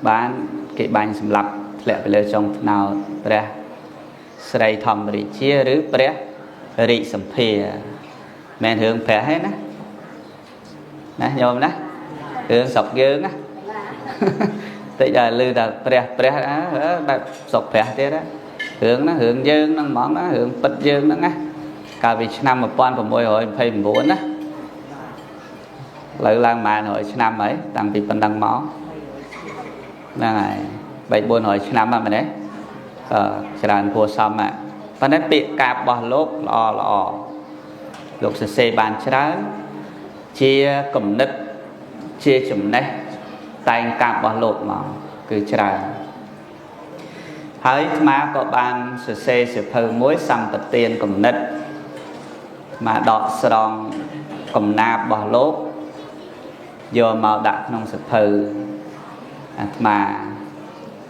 បានគេបាញ់សម្លាប់ធ្លាក់ពីលើចុងថ្នោតព្រះស្រីធម្មរាជាឬព្រះរាជសម្ភារមែនរឿងព្រះហ្នឹងណាញោមណារឿងស្រុកយើងណាតិចដល់ឮថាព្រះបែបស្រុកព្រះទៀតណារឿងហ្នឹងរឿងយើងហ្នឹងហ្មងណារឿងពិតយើងហ្នឹងណាកាលពីឆ្នាំ1629ណាលើឡើងប្រហែល100ឆ្នាំហើយតាំងពីប៉ុណ្ណឹងមកហ្នឹងហើយ300-400ឆ្នាំហ្នឹងមែនទេច្រើនគួរសមប៉ុន្តែពាក្យកាបរបស់លោកល្អលោកសរសេរបានច្រើនជាគំនិតជាចំណេះតែងកាបរបស់លោកមកគឺច្រើនហើយអាត្មាក៏បានសរសេរសៀវភៅមួយសម្បទានគំនិតអាត្មាដកស្រង់កំណាព្យរបស់លោកយកមកដាក់ក្នុងសៀវភៅអាត្មា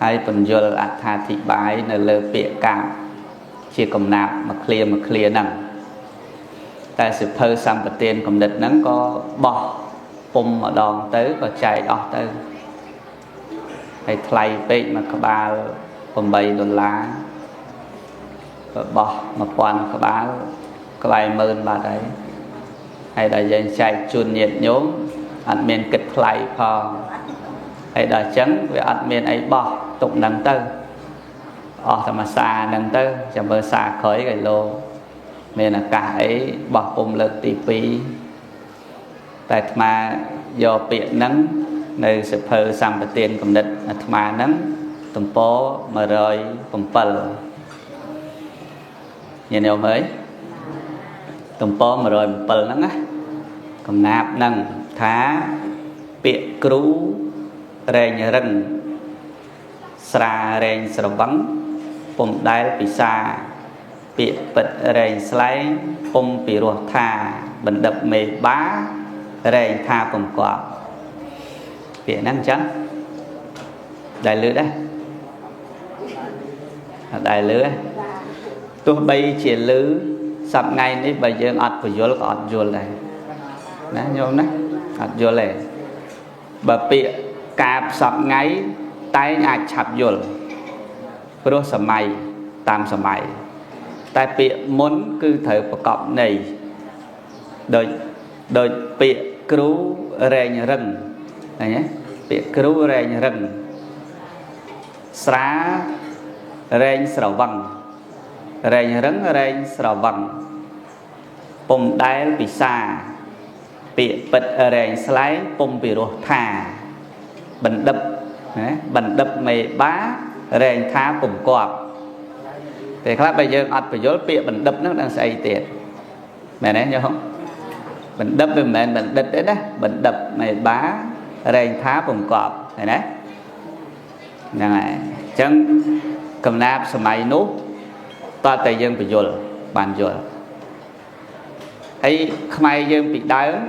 ហើយបញ្យលអត្ថាធិប្បាយនៅលើពាក្យកាប chia cầm nạp mà clear nằng tại sự phơi xăm bát tiền cầm địch nắng có bỏ pum mà đòn tới có chạy đỏ tới hay thay pe mà các ba cầm $7 bỏ mà quan các ba cái bài mơn bà đấy hay là dân chạy chuồn nhiệt nhóm ăn miên kịch lại phò hay là trắng với ăn miên ấy bỏ tụng nâng tư thầm mà xa nâng tư chẳng bơ xa khởi cái lô mình là cả ấy bỏ cùng lực tỷ phí tại mà do biện nắng nơi sự phơ xăm và tiền cầm địch mà nắng tùm bố mà rồi cùng phần nhìn điều mới tùm bố mà rồi một phần nắng á cầm nạp nâng thá biện cứu rèn rừng xa rèn sờ vắng bông đáy bị xa biện bật rèn sláy bông bị ruột thà bẩn đập mê bá rèn tha bông quả biện năng chắn đại lưới đấy đại lưới tôi bây chỉ lưới sắp ngay đấy bây giờ ọt của vô là ọt vô này đó nhôm đấy ọt vô này bà biện cạp sắp ngay tay nhạc chạp vô rồi sầm mày tam sầm mày tại biện muốn cứ thời của cọp này đời biện cứu rèn rừng này nhé biện cứu rèn rừng xá rèn sầu vằng rèn rừng rèn sầu vằng bông đáy bị xa biện bật rèn sláy bông bị ruột thà bẩn đập mày bá rèn tha bông quạt thì các bây giờ ọt phải dối biện bẩn đập nó đang xây tiền mẹ này nhớ không bẩn đập với mẹ bẩn đập đấy đó bẩn đập mày bá rèn tha bông quạt này đấy này chẳng cầm nạp sớm mai nút ta tại dân phải dối bàn dối ấy không ai dân bị đá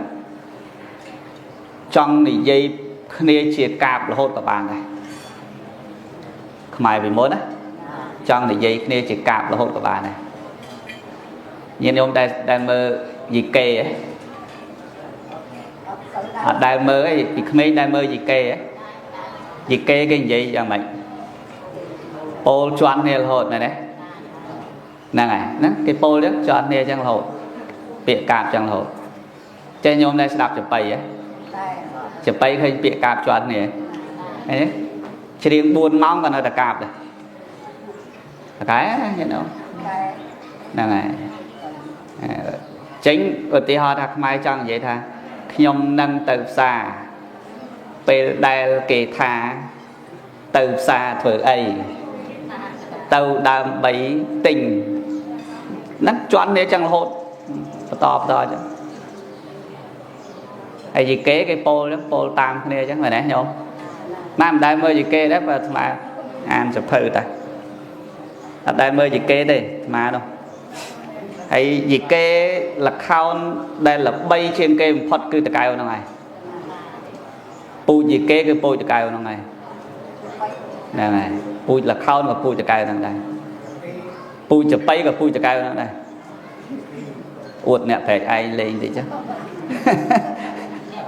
trong này dây kia chia cạp là hốt các bạn này không ai bị muốn á trong này dây kia chia cạp là hốt các bạn này nhìn ông đang mơ gì kê ấy đang mơ ấy thì không đang mơ gì kê ấy gì kê cái gì cho mình pol choan này là hốt này đấy nè này nó cái pol đó choan này chẳng là hốt bịa cạp chẳng là hốt trên nhóm này sẽ đạp chụp bày ấy chụp bay khi bịa cạp cho anh này chỉ riêng buồn mong còn là cạp này cái you know này chính ở tí họ đặt mai trong vậy thôi nhom nâng từ xa về đây kỳ tha từ xa thử ấy tàu đàm bấy tình nắng choán đấy chẳng hốt to chứ hay gì kế cái pol đó pol tam cái này chẳng phải nè nhôm nam đại mơ gì kế đó mà ăn chụp thử ta đại mơ gì kế đây mà đâu hay gì kế là khao đây là bay trên cây phật cứ từ cây nó này pu gì kế cái pu từ cây nó này nè này pu là khao mà pu từ cây nó đây pu chụp bay và pu từ cây nó đây uột nè phải ai lên thì chứ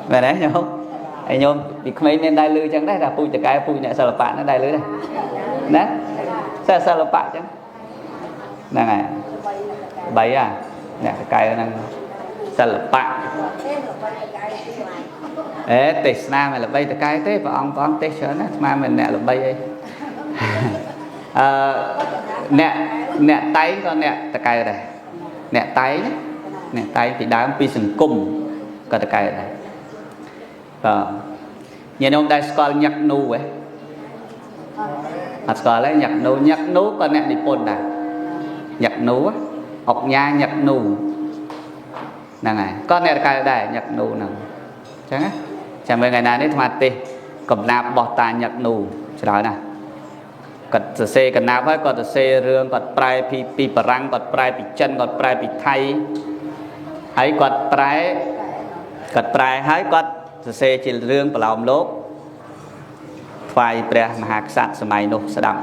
về đấy nhớ không anh nhôm thì mấy nên đai lư chẳng đấy là pui từ cái pui nhẹ sờ bạn nó đai lư đây đấy sờ bạn chứ này bấy à nè cái đang sờ bạn ế tết nam này là bay từ cái thế và ông có tết sớm đấy mà mình nè là bay đây nè tay con nè từ cái này nè tay thì đá pi sừng cung có từ cái này nhìn ông đại school nhạc nu ấy school lấy nhạc nu con nè đi pôn này nhạc nu á học nhà nhạc nu này con nè cái đây nhạc nu nè chẳng á chẳng mấy ngày nào đấy thoạt đi cầm nạp bỏ ta nhạc nu cho đó nè còn xe còn nạp ấy còn xe rương còn prai pi parang còn prai pi chân còn prai pi thay ấy còn prai hái còn xe chỉ rương và lòng lốp phải bè mà hạt sạch sớm mai nô sẽ đậm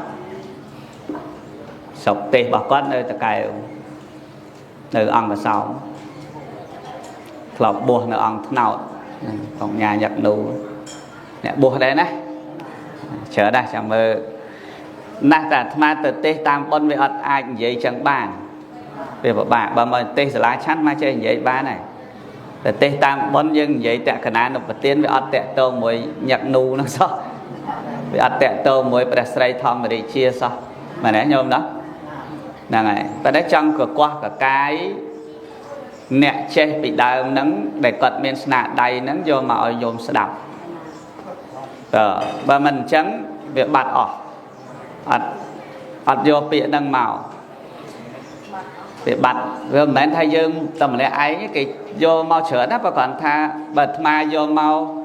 sọc tê bà con nơi ta cài nơi ăn và sau lọc bùa nơi ăn nào còn nhà nhặt nụ nè bùa đấy này chờ đây chẳng mơ nát ta mà từ tê tam bôn với ớt ai vậy chẳng bàn về bà mà tê sẽ lá chắn mà chơi vậy ba này từ tê tam bôn nhưng vậy tại khả năng nó tiên với ớt tẹ tô mùi nhặt nụ nó sao với ớt tẹ tô mùi bà sợi thong mà đi chia sao mà nè nhôm đó nè này ta đã trong cửa qua cả cái nè che bị đau nắng để cật men nạ đầy nắng vô mà ở dồn sẽ đập và mình trắng việc bạt ọt vô bị đang màu việc bạt gồm đến thay dương tầm lẽ ấy cái vô mau chữa đó và còn tha bật mai vô mau